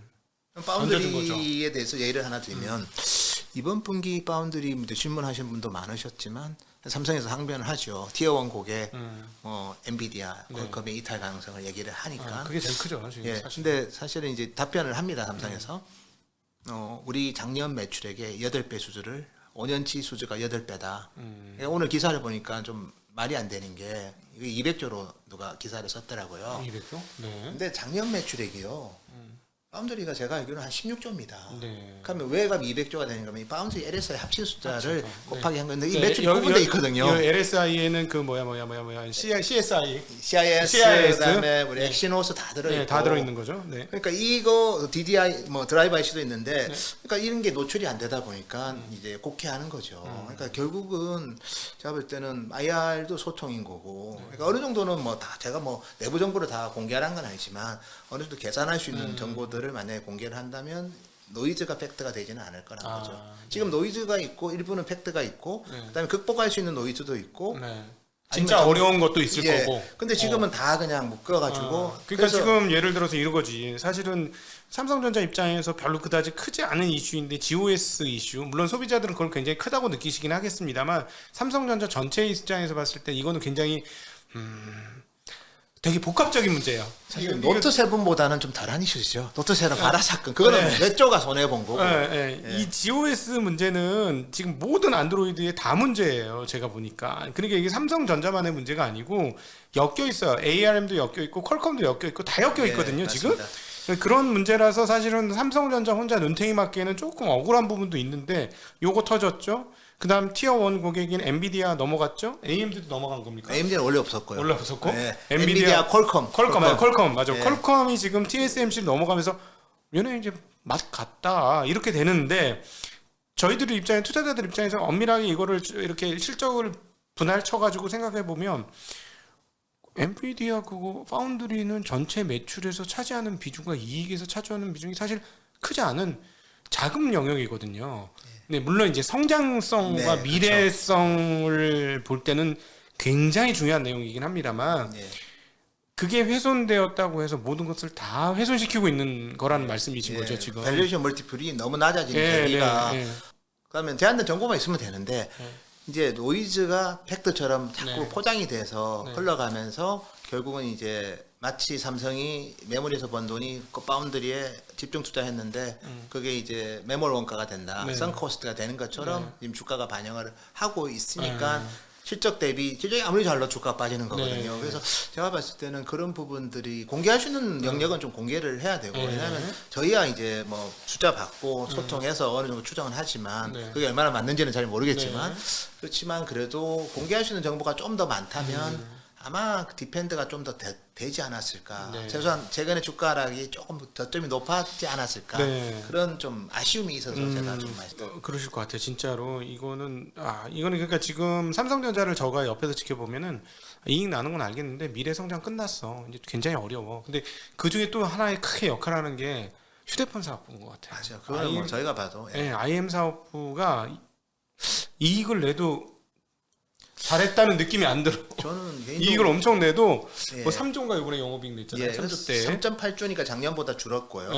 던져준 거죠. 파운드리에 대해서 예를 하나 들면 이번 분기 파운드리 질문하신 분도 많으셨지만 삼성에서 항변을 하죠. 티어 1 고객, 뭐 엔비디아, 퀄컴의 이탈 가능성을 얘기를 하니까. 그게 제일 크죠, 지금. 예. 사실. 근데 사실은 이제 답변을 합니다. 삼성에서. 우리 작년 매출액의 8배 수주를 5년치 수주가 8배다. 오늘 기사를 보니까 좀 말이 안 되는 게 이게 200조로 누가 기사를 썼더라고요. 200조? 네. 근데 작년 매출액이요. 파운드리가 제가 알기로는 한 16조입니다. 네. 그러면 왜 그럼 200조가 되는 거면 이 파운드리 LSI 합친 숫자를 합친 거. 곱하기 한 건데 이 네, 매출이 여기, 구분돼 있거든요. LSI에는 그 CSI CIS, 그다음에 우리 엑시노스 다 들어 있고. 네, 다 들어 있는 거죠. 네. 그러니까 이거 DDI 뭐 드라이브 IC도 있는데 네. 그러니까 이런 게 노출이 안 되다 보니까 이제 곡해하는 거죠. 그러니까 결국은 제가 볼 때는 IR도 소통인 거고 그러니까 어느 정도는 뭐 다 제가 뭐 내부 정보를 다 공개하는 건 아니지만 어느 정도 계산할 수 있는 정보들을 만약에 공개를 한다면 노이즈가 팩트가 되지는 않을 거라는 거죠. 지금 노이즈가 있고 일부는 팩트가 있고 그다음에 극복할 수 있는 노이즈도 있고 네. 진짜 어려운 것도 있을 예. 거고. 근데 지금은 다 그냥 묶어가지고. 그러니까 그래서 지금 예를 들어서 이거지. 사실은 삼성전자 입장에서 별로 그다지 크지 않은 이슈인데 GOS 이슈. 물론 소비자들은 그걸 굉장히 크다고 느끼시긴 하겠습니다만 삼성전자 전체 입장에서 봤을 때 이거는 굉장히 되게 복합적인 문제예요. 사실 노트 7보다는 좀 덜한 이슈죠. 노트 7은 바라 사건. 그거는 몇 조가 손해 본 거고. 이 GOS 문제는 지금 모든 안드로이드의 다 문제예요. 제가 보니까. 그러니까 이게 삼성전자만의 문제가 아니고 엮여 있어요. ARM도 엮여 있고 퀄컴도 엮여 있고 다 엮여 있거든요. 지금. 그런 문제라서 사실은 삼성전자 혼자 눈탱이 맞기에는 조금 억울한 부분도 있는데 요거 터졌죠. 그다음 티어 1 고객인 엔비디아 넘어갔죠? AMD도 넘어간 겁니까? AMD는 원래 없었고요. 원래 없었고. 네. 엔비디아 퀄컴 맞아. 네. 퀄컴이 지금 TSMC를 넘어가면서 얘네 이제 맛 같다 이렇게 되는데 저희들 입장에 투자자들 입장에서 엄밀하게 이거를 이렇게 실적을 분할 쳐가지고 생각해 보면 엔비디아 그거 파운드리는 전체 매출에서 차지하는 비중과 이익에서 차지하는 비중이 사실 크지 않은 자금 영역이거든요. 네, 물론 이제 성장성과 네, 미래성을 볼 때는 굉장히 중요한 내용이긴 합니다만 그게 훼손되었다고 해서 모든 것을 다 훼손시키고 있는 거라는 말씀이신 거죠 지금. 밸류에이션 멀티플이 너무 낮아진 대비가 그러면 제한된 정보만 있으면 되는데 이제 노이즈가 팩트처럼 자꾸 포장이 돼서 흘러가면서 결국은 이제 마치 삼성이 메모리에서 번 돈이 그 파운드리에 집중 투자했는데 그게 이제 메모리 원가가 된다, 선코스트가 되는 것처럼 지금 주가가 반영을 하고 있으니까 실적 대비 실적이 아무리 잘 나도 주가가 빠지는 거거든요. 그래서 제가 봤을 때는 그런 부분들이 공개할 수 있는 영역은 좀 공개를 해야 되고 왜냐하면 저희야 이제 뭐 숫자 받고 소통해서 어느 정도 추정은 하지만 그게 얼마나 맞는지는 잘 모르겠지만 그렇지만 그래도 공개할 수 있는 정보가 좀 더 많다면 아마 디펜드가 좀 더 되지 않았을까. 최소한 최근에 주가 하락이 조금 저점이 높았지 않았을까. 그런 좀 아쉬움이 있어서 제가 좀 그러실 것 같아요. 진짜로 이거는 그러니까 지금 삼성전자를 저가 옆에서 지켜보면은 이익 나는 건 알겠는데 미래 성장 끝났어. 이제 굉장히 어려워. 근데 그 중에 또 하나의 크게 역할하는 게 휴대폰 사업부인 것 같아요. 맞아요. 그거는 뭐 저희가 봐도. IM 사업부가 이익을 내도 잘했다는 느낌이 안 들어. 저는 이익을 엄청 내도 뭐 3조인가 이번에 영업이익 냈잖아요. 3조 때. 3.8조니까 작년보다 줄었고요.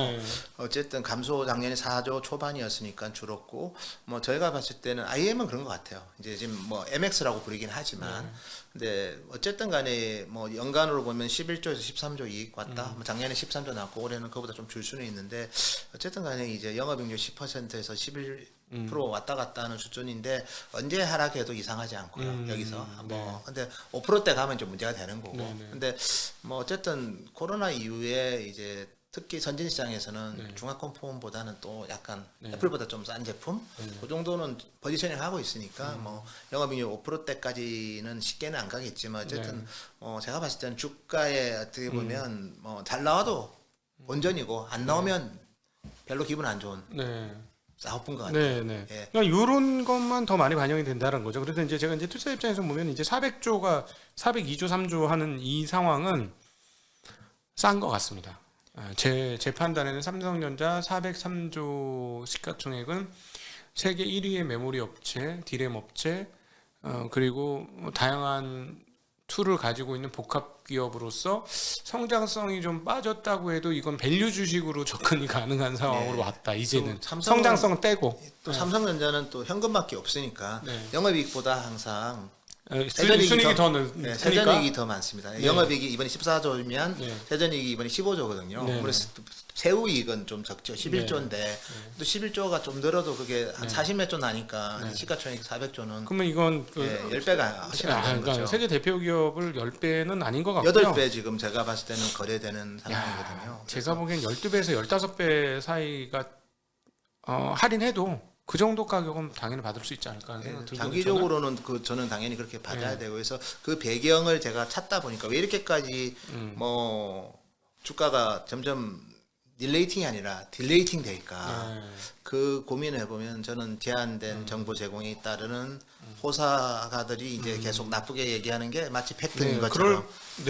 어쨌든 감소 작년에 4조 초반이었으니까 줄었고 뭐 저희가 봤을 때는 IM은 그런 것 같아요. 이제 지금 뭐 MX라고 부르긴 하지만 근데 어쨌든 간에 뭐 연간으로 보면 11조에서 13조 이익 왔다. 뭐 작년에 13조 났고 올해는 그보다 좀 줄 수는 있는데 어쨌든 간에 이제 영업이익률 10%에서 11% 왔다 갔다 하는 수준인데 언제 하락해도 이상하지 않고요. 여기서 뭐 근데 5%대 가면 좀 문제가 되는 거고. 근데 뭐 어쨌든 코로나 이후에 이제 특히 선진 시장에서는 중화권폰보다는 또 약간 애플보다 좀 싼 제품 그 정도는 포지셔닝 하고 있으니까 뭐 영업이익률 5%대까지는 쉽게는 안 가겠지만 어쨌든 제가 봤을 때는 주가에 어떻게 보면 뭐 잘 나와도 본전이고 안 나오면 별로 기분 안 좋은 싸움인 것 같아요. 그러니까 이런 것만 더 많이 반영이 된다는 거죠. 그래서 이제 제가 이제 투자 입장에서 보면 이제 402조 3조 하는 이 상황은 싼 것 같습니다. 제 판단에는 삼성전자 403조 시가총액은 세계 1위의 메모리 업체, 디램 업체, 그리고 다양한 툴을 가지고 있는 복합 기업으로서 성장성이 좀 빠졌다고 해도 이건 밸류 주식으로 접근이 가능한 상황으로 왔다. 이제는 성장성 떼고 또 삼성전자는 또 현금밖에 없으니까 영업이익보다 항상 순이익이 더 네, 크니까. 세전이익이 더 많습니다. 네. 영업이익이 이번에 14조면 네. 세전이익이 이번에 15조거든요. 네, 그래서 세후이익은 좀 적죠. 11조인데 또 11조가 좀 늘어도 그게 한 40몇 조 나니까 시가총액 400조는 그러면 이건 10배가 훨씬 안 되는 그러니까 거죠. 세계 대표 기업을 10배는 아닌 것 같고요. 8배 지금 제가 봤을 때는 거래되는 상황이거든요. 제가 보기엔 12배에서 15배 사이가 할인해도 그 정도 가격은 당연히 받을 수 있지 않을까 하는 생각이 들거든요. 장기적으로는 저는 당연히 그렇게 받아야 되고 그래서 그 배경을 제가 찾다 보니까 왜 이렇게까지 뭐 주가가 점점 딜레이팅이 아니라 딜레이팅 될까 그 고민을 해보면 저는 제한된 정보 제공에 따르는 호사가들이 이제 계속 나쁘게 얘기하는 게 마치 팩트인 것처럼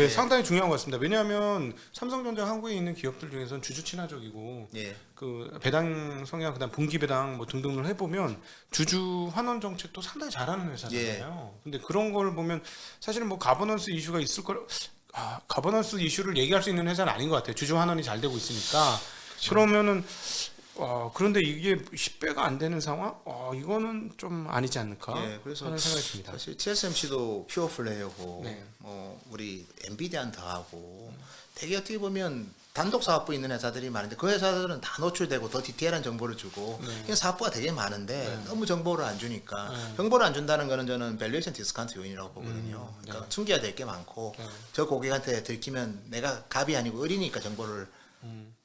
상당히 중요한 것 같습니다. 왜냐하면 삼성전자 한국에 있는 기업들 중에서는 주주 친화적이고 그 배당 성향 그다음 분기 배당 뭐 등등을 해보면 주주 환원 정책도 상당히 잘하는 회사잖아요. 근데 그런 걸 보면 사실은 뭐 가버넌스 이슈가 있을 걸 가버넌스 이슈를 얘기할 수 있는 회사는 아닌 것 같아요. 주주 환원이 잘 되고 있으니까. 그러면은 그런데 이게 10배가 안 되는 상황? 이거는 좀 아니지 않을까 그래서 하는 생각이 듭니다. 사실 TSMC도 퓨어 플레이어고 네. 우리 엔비디아는 더하고 되게 어떻게 보면 단독 사업부 있는 회사들이 많은데 그 회사들은 다 노출되고 더 디테일한 정보를 주고 그냥 사업부가 되게 많은데 너무 정보를 안 주니까 정보를 안 준다는 거는 저는 밸류에이션 디스카운트 요인이라고 보거든요. 그러니까 숨겨야 될 게 많고 저 고객한테 들키면 내가 갑이 아니고 을이니까 정보를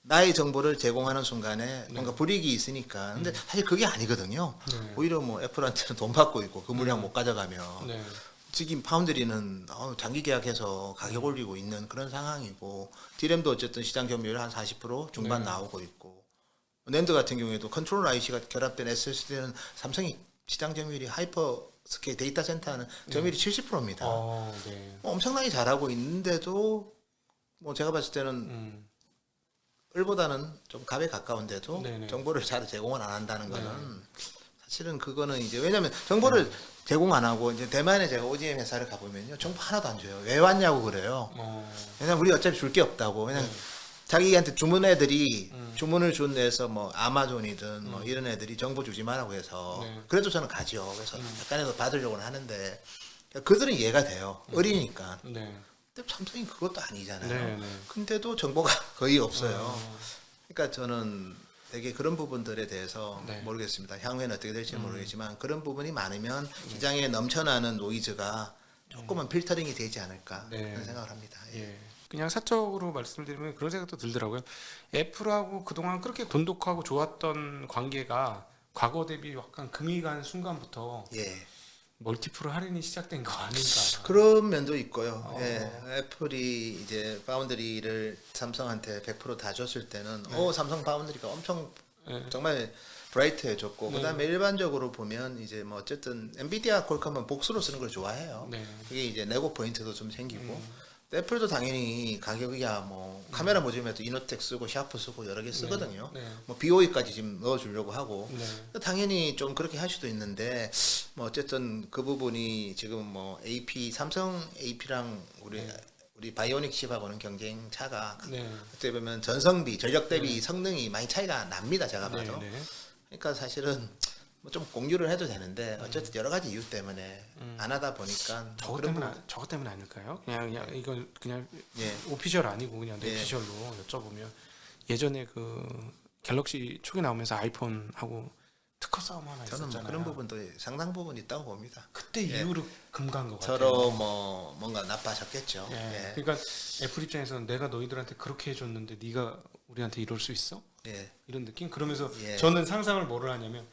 나의 정보를 제공하는 순간에 뭔가 불이익이 있으니까 근데 사실 그게 아니거든요. 오히려 뭐 애플한테는 돈 받고 있고 그 물량 못 가져가면 지금 파운드리는 장기 계약해서 가격 올리고 있는 그런 상황이고 디램도 어쨌든 시장 점유율 한 40% 중반 나오고 있고 낸드 같은 경우에도 컨트롤 IC가 결합된 SSD는 삼성이 시장 점유율이 하이퍼 스케일 데이터 센터는 점유율이 70%입니다. 엄청나게 잘하고 있는데도 뭐 제가 봤을 때는 을보다는 좀 갑에 가까운데도 정보를 잘 제공을 안 한다는 거는 사실은 그거는 이제 왜냐하면 정보를 제공 안 하고 이제 대만에 제가 ODM 회사를 가보면요 정보 하나도 안 줘요. 왜 왔냐고 그래요. 왜냐면 우리 어차피 줄 게 없다고. 왜냐면 자기한테 주문 애들이 주문을 준 데서 뭐 아마존이든 뭐 이런 애들이 정보 주지 말라고 해서 그래도 저는 가죠. 그래서 약간이라도 받으려고는 하는데 그들은 이해가 돼요. 어리니까. 근데 삼성이 그것도 아니잖아요. 근데도 정보가 거의 없어요. 그러니까 저는 되게 그런 부분들에 대해서 모르겠습니다. 향후에는 어떻게 될지 모르겠지만 그런 부분이 많으면 시장에 넘쳐나는 노이즈가 조금은 필터링이 되지 않을까 그런 생각을 합니다. 그냥 사적으로 말씀드리면 그런 생각도 들더라고요. 애플하고 그동안 그렇게 돈독하고 좋았던 관계가 과거 대비 약간 금이 간 순간부터 멀티플 할인이 시작된 거 아닌가. 그런 면도 있고요. 애플이 이제 파운드리를 삼성한테 100% 다 줬을 때는 삼성 파운드리가 엄청 정말 브라이트해졌고 그다음에 일반적으로 보면 이제 뭐 어쨌든 엔비디아 퀄컴은 복수로 쓰는 걸 좋아해요. 그게 이제 네고 포인트도 좀 생기고 애플도 당연히 가격이야 뭐 카메라 모듈에도 이노텍 쓰고 샤프 쓰고 여러 개 쓰거든요. 뭐 BOE까지 지금 넣어주려고 하고 당연히 좀 그렇게 할 수도 있는데 뭐 어쨌든 그 부분이 지금 뭐 AP 삼성 AP랑 우리 바이오닉 칩하고는 경쟁 차가 어떻게 보면 전성비 전력 대비 성능이 많이 차이가 납니다. 제가 봐도. 그러니까 사실은 뭐 좀 공유를 해도 되는데 어쨌든 여러 가지 이유 때문에 안 하다 보니까 저것 때문 아닐까요? 그냥 이건 그냥 오피셜 아니고 그냥 내피셜로 여쭤보면 예전에 그 갤럭시 초기 나오면서 아이폰하고 특허 싸움 하나 저는 있었잖아요. 뭐 그런 부분도 상당 부분 있다고 봅니다. 그때 이후로 금간 것 같아요. 서로 뭐 뭔가 나빠졌겠죠. 그러니까 애플 입장에서는 내가 너희들한테 그렇게 해줬는데 네가 우리한테 이럴 수 있어? 이런 느낌? 그러면서 저는 상상을 뭐를 하냐면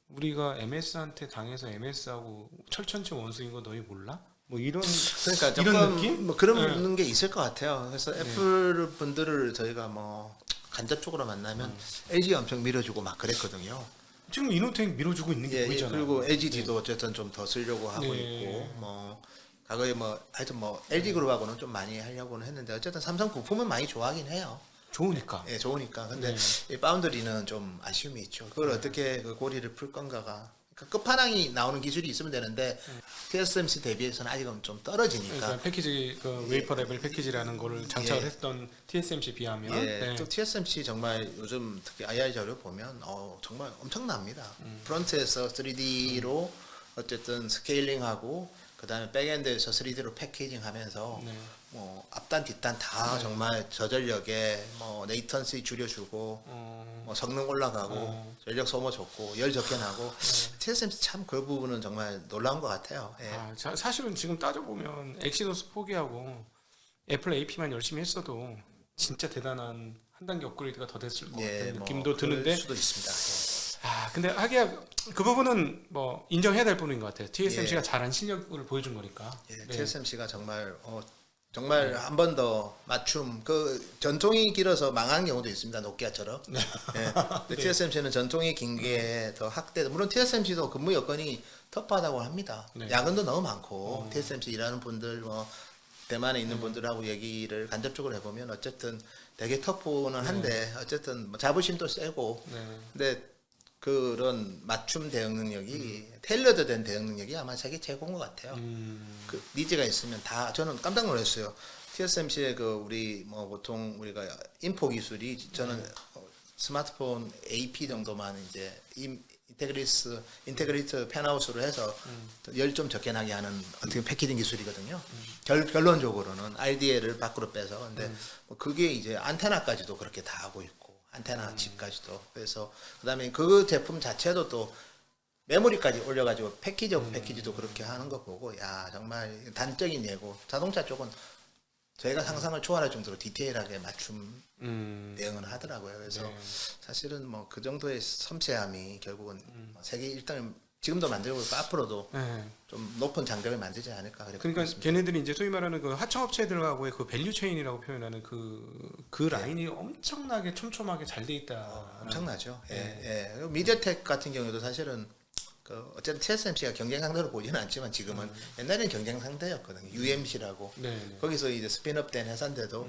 우리가 MS한테 당해서 MS하고 철천지 원수인 거 너희 몰라? 뭐 이런 그러니까 이런 느낌? 뭐 그런 게 있을 것 같아요. 그래서 애플 분들을 저희가 뭐 간접적으로 만나면 LG 엄청 밀어주고 막 그랬거든요. 지금 이노텍 밀어주고 있는 게 보이잖아요. 그리고 LGD도 어쨌든 좀 더 쓰려고 하고 있고 뭐 과거에 뭐 하여튼 뭐 LG 그룹하고는 좀 많이 하려고는 했는데 어쨌든 삼성 부품은 많이 좋아하긴 해요. 좋으니까. 좋으니까. 근데 이 파운드리는 좀 아쉬움이 있죠. 그걸 어떻게 그 고리를 풀 건가가. 그러니까 끝판왕이 나오는 기술이 있으면 되는데 TSMC 대비해서는 아직은 좀 떨어지니까. 그러니까 패키지 그 웨이퍼 레벨 패키지라는 거를 장착을 했던 TSMC 비하면 또 TSMC 정말 요즘 특히 IR 자료 보면 정말 엄청납니다. 프론트에서 3D로 어쨌든 스케일링하고 그다음에 백엔드에서 3D로 패키징하면서 네. 뭐 앞단 뒷단 다 정말 저전력에 뭐 레이턴시 줄여주고 뭐 성능 올라가고 전력 소모 좋고 열 적게 나고 TSMC 참 그 부분은 정말 놀라운 것 같아요. 예. 사실은 지금 따져보면 엑시노스 포기하고 애플 AP만 열심히 했어도 진짜 대단한 한 단계 업그레이드가 더 됐을 것 예, 같은 뭐 느낌도 그럴 드는데 수도 있습니다. 근데 하기야 그 부분은 뭐 인정해야 될 부분인 것 같아요. TSMC가 예. 잘한 실력을 보여준 거니까. 예, 네. TSMC가 정말 한 번 더 맞춤 그 전통이 길어서 망한 경우도 있습니다. 노키아처럼. 예. 근데 TSMC는 전통이 긴 게 더 확대. 물론 TSMC도 근무 여건이 터프하다고 합니다. 네. 야근도 너무 많고 TSMC 일하는 분들 뭐 대만에 있는 분들하고 얘기를 간접적으로 해보면 어쨌든 되게 터프는 한데 어쨌든 뭐 자부심도 세고 네. 근데 그런 맞춤 대응 능력이 테일러드 된 대응 능력이 아마 세계 최고인 것 같아요. 그 니즈가 있으면 다 저는 깜짝 놀랐어요. TSMC의 그 우리 뭐 보통 우리가 인포 기술이 저는 스마트폰 AP 정도만 이제 인테그레이트 펜하우스로 해서 열 좀 적게 나게 하는 어떻게 패키징 기술이거든요. 결론적으로는 RDL을 밖으로 빼서 근데 뭐 그게 이제 안테나까지도 그렇게 다 하고 있고 안테나 칩까지도 그래서 그다음에 그 제품 자체도 또 메모리까지 올려가지고 패키지도 그렇게 하는 거 보고 야 정말 단적인 예고 자동차 쪽은 저희가 상상을 초월할 정도로 디테일하게 맞춤 대응을 하더라고요. 그래서 네. 사실은 뭐 그 정도의 섬세함이 결국은 세계 1등을 지금도 만들고 있고 앞으로도 네. 좀 높은 장벽을 만들지 않을까 그렇게 그러니까 보고 있습니다. 걔네들이 이제 소위 말하는 그 하청업체들하고의 그 밸류 체인이라고 표현하는 그 라인이 엄청나게 촘촘하게 잘 돼 있다. 엄청나죠. 예. 그리고 미디어텍 같은 경우도 사실은 그 어쨌든 TSMC가 경쟁 상대로 보지는 않지만 지금은 옛날에는 경쟁 상대였거든요. UMC라고 네. 거기서 이제 스핀업된 회사인데도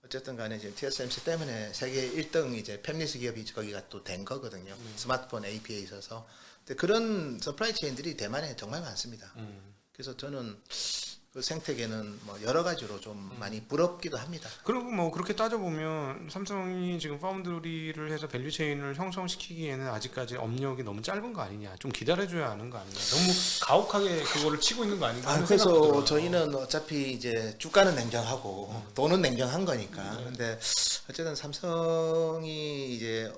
어쨌든 간에 지금 TSMC 때문에 세계 1등 이제 팹리스 기업이 거기가 또 된 거거든요. 스마트폰 AP에 있어서. 근데 그런 서프라이 체인들이 대만에 정말 많습니다. 그래서 저는 그 생태계는 뭐 여러 가지로 좀 많이 부럽기도 합니다. 그리고 뭐 그렇게 따져보면 삼성이 지금 파운드리를 해서 밸류 체인을 형성시키기에는 아직까지 업력이 너무 짧은 거 아니냐, 좀 기다려줘야 하는 거 아니냐, 너무 가혹하게 그거를 치고 있는 거 아닌가 하는 생각도 그래서 들어요. 저희는 어차피 이제 주가는 냉정하고 돈은 냉정한 거니까. 근데 어쨌든 삼성이 이제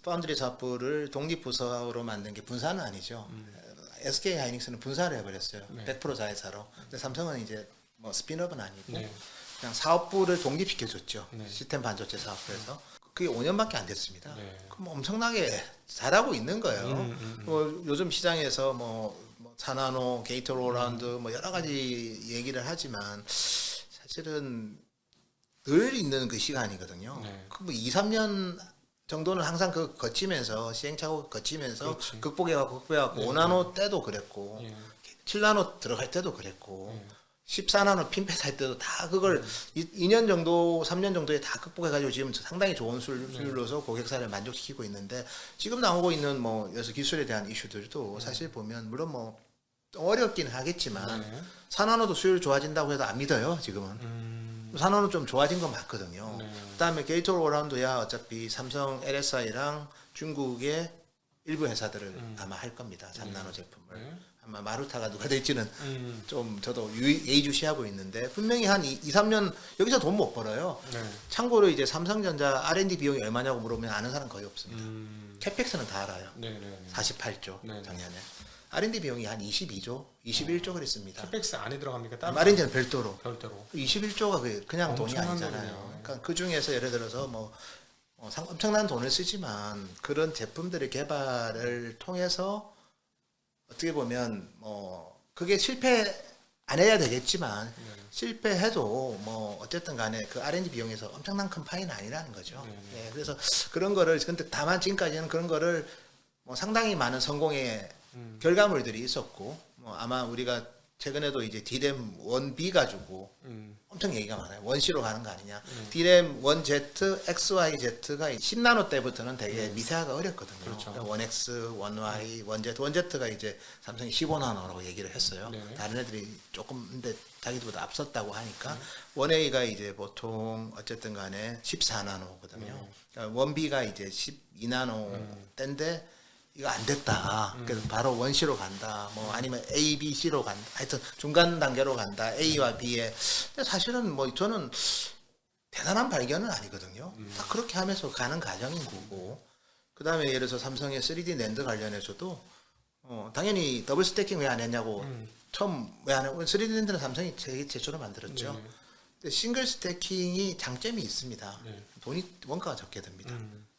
파운드리 사업부를 독립부서로 만든 게 분사는 아니죠. SK 하이닉스는 분사를 해버렸어요. 100% 자회사로. 근데 삼성은 이제 뭐 스핀업은 아니고 네. 그냥 사업부를 독립시켜줬죠. 네. 시스템 반도체 사업부에서. 그게 5년밖에 안 됐습니다. 네. 그럼 엄청나게 잘하고 있는 거예요. 뭐 요즘 시장에서 뭐 사나노, 게이트로라운드 뭐 여러 가지 얘기를 하지만 사실은 늘 있는 그 시간이거든요. 네. 그뭐 2, 3년 정도는 항상 그 거치면서 시행착오 거치면서 그렇지. 극복해갖고 네. 5나노 때도 그랬고 예. 7나노 들어갈 때도 그랬고 네. 14나노 핀펫 할 때도 다 그걸 2년 정도 3년 정도에 다 극복해가지고 지금 상당히 좋은 수율로서 고객사를 만족시키고 있는데 지금 나오고 있는 뭐 여기서 기술에 대한 이슈들도 사실 보면 물론 뭐 어렵긴 하겠지만 네. 4나노도 수율 좋아진다고 해도 안 믿어요 지금은. 4나노 좀 좋아진 건 맞거든요. 네. 그다음에 게이트로라운드야 어차피 삼성 LSI랑 중국의 일부 회사들을 아마 할 겁니다. 3나노 제품을. 네. 아마 마루타가 누가 될지는 음. 좀 저도 예의주시하고 있는데 분명히 한 2, 3년 여기서 돈 못 벌어요. 네. 참고로 이제 삼성전자 R&D 비용이 얼마냐고 물으면 아는 사람 거의 없습니다. 캐펙스는 다 알아요. 네, 네. 48조 네. 작년에. R&D 비용이 한 22조, 21조 그랬습니다. 캐펙스 안에 들어갑니까? 따로? R&D는 별도로. 별도로. 21조가 그냥 돈이 엄청난 아니잖아요. 돈이네요. 그러니까 그 중에서 예를 들어서 뭐 엄청난 돈을 쓰지만 그런 제품들의 개발을 통해서 어떻게 보면 뭐 그게 실패 안 해야 되겠지만 실패해도 뭐 어쨌든 간에 그 R&D 비용에서 엄청난 큰 파이는 아니라는 거죠. 네, 그래서 그런 거를 근데 다만 지금까지는 그런 거를 뭐 상당히 많은 성공의 결과물들이 있었고 뭐 아마 우리가 최근에도 이제 D램 1B 가지고 엄청 얘기가 많아요. 1C로 가는 거 아니냐. D램 1Z, XYZ가 10나노 때부터는 되게 미세하가 어렵거든요. 그렇죠. 그러니까 1X, 1Y, 1Z, 1Z가 이제 삼성이 15나노라고 얘기를 했어요. 네. 다른 애들이 조금 근데 자기들보다 앞섰다고 하니까 1A가 이제 보통 어쨌든 간에 14나노거든요. 그러니까 1B가 이제 12나노 때인데 이거 안 됐다. 그래서 바로 원시로 간다. 뭐 아니면 A, B, C로 간다. 하여튼 중간 단계로 간다. A와 B에. 근데 사실은 뭐 저는 대단한 발견은 아니거든요. 다 그렇게 하면서 가는 과정인 거고. 그다음에 예를 들어서 삼성의 3D 낸드 관련해서도 당연히 더블 스태킹 왜 안 했냐고 처음 왜 안 하고 3D 낸드는 삼성이 최초로 만들었죠. 네. 근데 싱글 스태킹이 장점이 있습니다. 네. 돈이 원가가 적게 듭니다.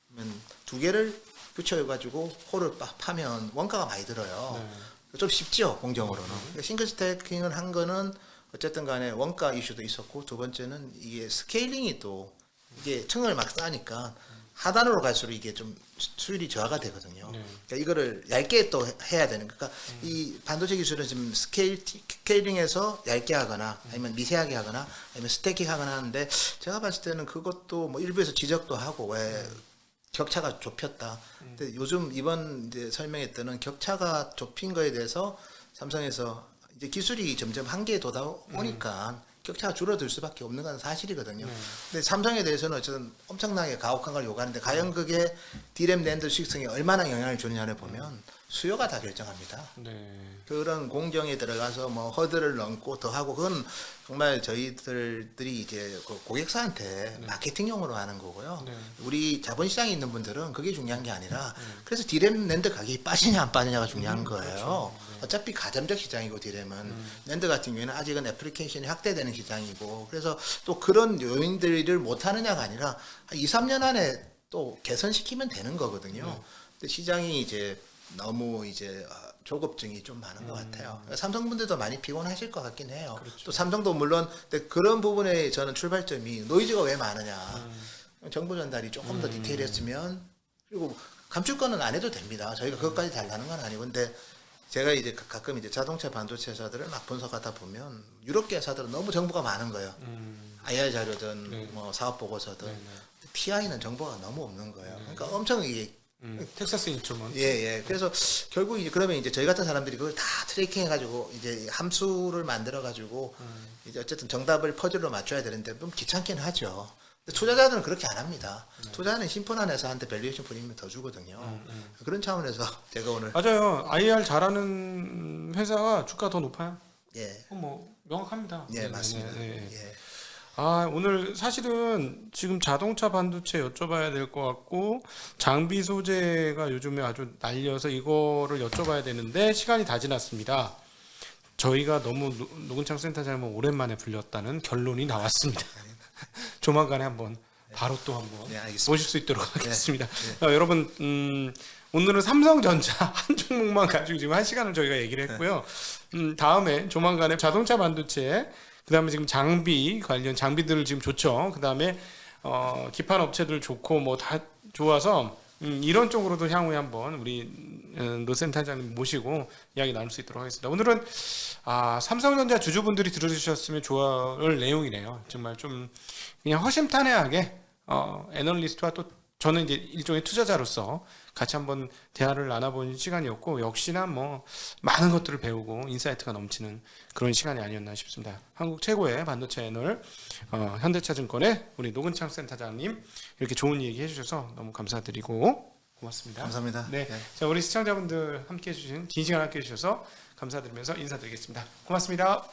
그러면 두 개를 붙여가지고 홀을 파면 원가가 많이 들어요. 네. 좀 쉽죠 공정으로는. 그러니까 싱글 스태킹을 한 거는 어쨌든 간에 원가 이슈도 있었고 두 번째는 이게 스케일링이 또 이게 층을 막 쌓으니까 하단으로 갈수록 이게 좀 수율이 저하가 되거든요. 네. 그러니까 이거를 얇게 또 해야 되는 그러니까 이 반도체 기술은 지금 스케일링해서 얇게 하거나 아니면 미세하게 하거나 아니면 스태킹 하거나 하는데 제가 봤을 때는 그것도 뭐 일부에서 지적도 하고 왜 격차가 좁혔다. 근데 요즘 이번 이제 설명했던 격차가 좁힌 거에 대해서 삼성에서 이제 기술이 점점 한계에 도달오니까 격차가 줄어들 수밖에 없는 건 사실이거든요. 근데 삼성에 대해서는 어쨌든 엄청나게 가혹한 걸 요구하는데 과연 그게 D램 낸드 수익성에 얼마나 영향을 주느냐를 보면 수요가 다 결정합니다. 네. 그런 공정에 들어가서 뭐 허들을 넘고 더 하고 그건 정말 저희들이 이제 그 고객사한테 마케팅용으로 하는 거고요. 네. 우리 자본시장에 있는 분들은 그게 중요한 게 아니라 그래서 D램 낸드 가격이 빠지냐 안 빠지냐가 중요한 거예요. 그렇죠. 어차피 가점적 시장이고 D램은 낸드 같은 경우에는 아직은 애플리케이션이 확대되는 시장이고 그래서 또 그런 요인들을 못 하느냐가 아니라 한 2, 3년 안에 또 개선시키면 되는 거거든요. 근데 시장이 이제 너무 이제 조급증이 좀 많은 것 같아요. 삼성분들도 많이 피곤하실 것 같긴 해요. 그렇죠. 또 삼성도 물론 근데 그런 부분에 저는 출발점이 노이즈가 왜 많으냐. 정보 전달이 조금 더 디테일했으면 그리고 감출 거는 안 해도 됩니다. 저희가 그것까지 달라는 건 아니고 근데 제가 이제 가끔 이제 자동차 반도체 회사들을 막 분석하다 보면 유럽계 회사들은 너무 정보가 많은 거예요. IR 자료든 네. 뭐 사업 보고서든 네, 네. TI는 정보가 너무 없는 거예요. 그러니까 엄청 이게 텍사스 인struments. 예. 그래서 결국 이제 그러면 이제 저희 같은 사람들이 그걸 다 트래킹 해가지고 이제 함수를 만들어가지고 이제 어쨌든 정답을 퍼즐로 맞춰야 되는데 좀 귀찮긴 하죠. 근데 투자자들은 그렇게 안 합니다. 투자는 심플한 회사한테 밸류에이션 프리미엄 더 주거든요. 그런 차원에서 제가 오늘 맞아요. IR 잘하는 회사가 주가 더 높아요. 예, 뭐 명확합니다. 예 네, 맞습니다. 네, 네. 예, 오늘 사실은 지금 자동차 반도체 여쭤봐야 될 것 같고 장비 소재가 요즘에 아주 날려서 이거를 여쭤봐야 되는데 시간이 다 지났습니다. 저희가 너무 노근창 센터장님을 오랜만에 불렸다는 결론이 나왔습니다. 조만간에 한번 바로 또 한번 네, 알겠습니다. 모실 수 있도록 하겠습니다. 네. 여러분 오늘은 삼성전자 한 종목만 가지고 지금 1시간을 저희가 얘기를 했고요. 다음에 조만간에 자동차 반도체 그다음에 지금 장비 관련 장비들 지금 좋죠. 그다음에 기판 업체들 좋고 뭐 다 좋아서 이런 쪽으로도 향후에 한번 우리 노 센터장님 모시고 이야기 나눌 수 있도록 하겠습니다. 오늘은 삼성전자 주주분들이 들어주셨으면 좋을 내용이네요. 정말 좀 그냥 허심탄회하게 애널리스트와 또 저는 이제 일종의 투자자로서 같이 한번 대화를 나눠본 시간이었고 역시나 뭐 많은 것들을 배우고 인사이트가 넘치는 그런 시간이 아니었나 싶습니다. 한국 최고의 반도체 애널 현대차증권의 우리 노근창 센터장님 이렇게 좋은 얘기 해주셔서 너무 감사드리고 고맙습니다. 감사합니다. 네, 예. 자 우리 시청자분들 함께해 주신 긴 시간 함께해 주셔서 감사드리면서 인사드리겠습니다. 고맙습니다.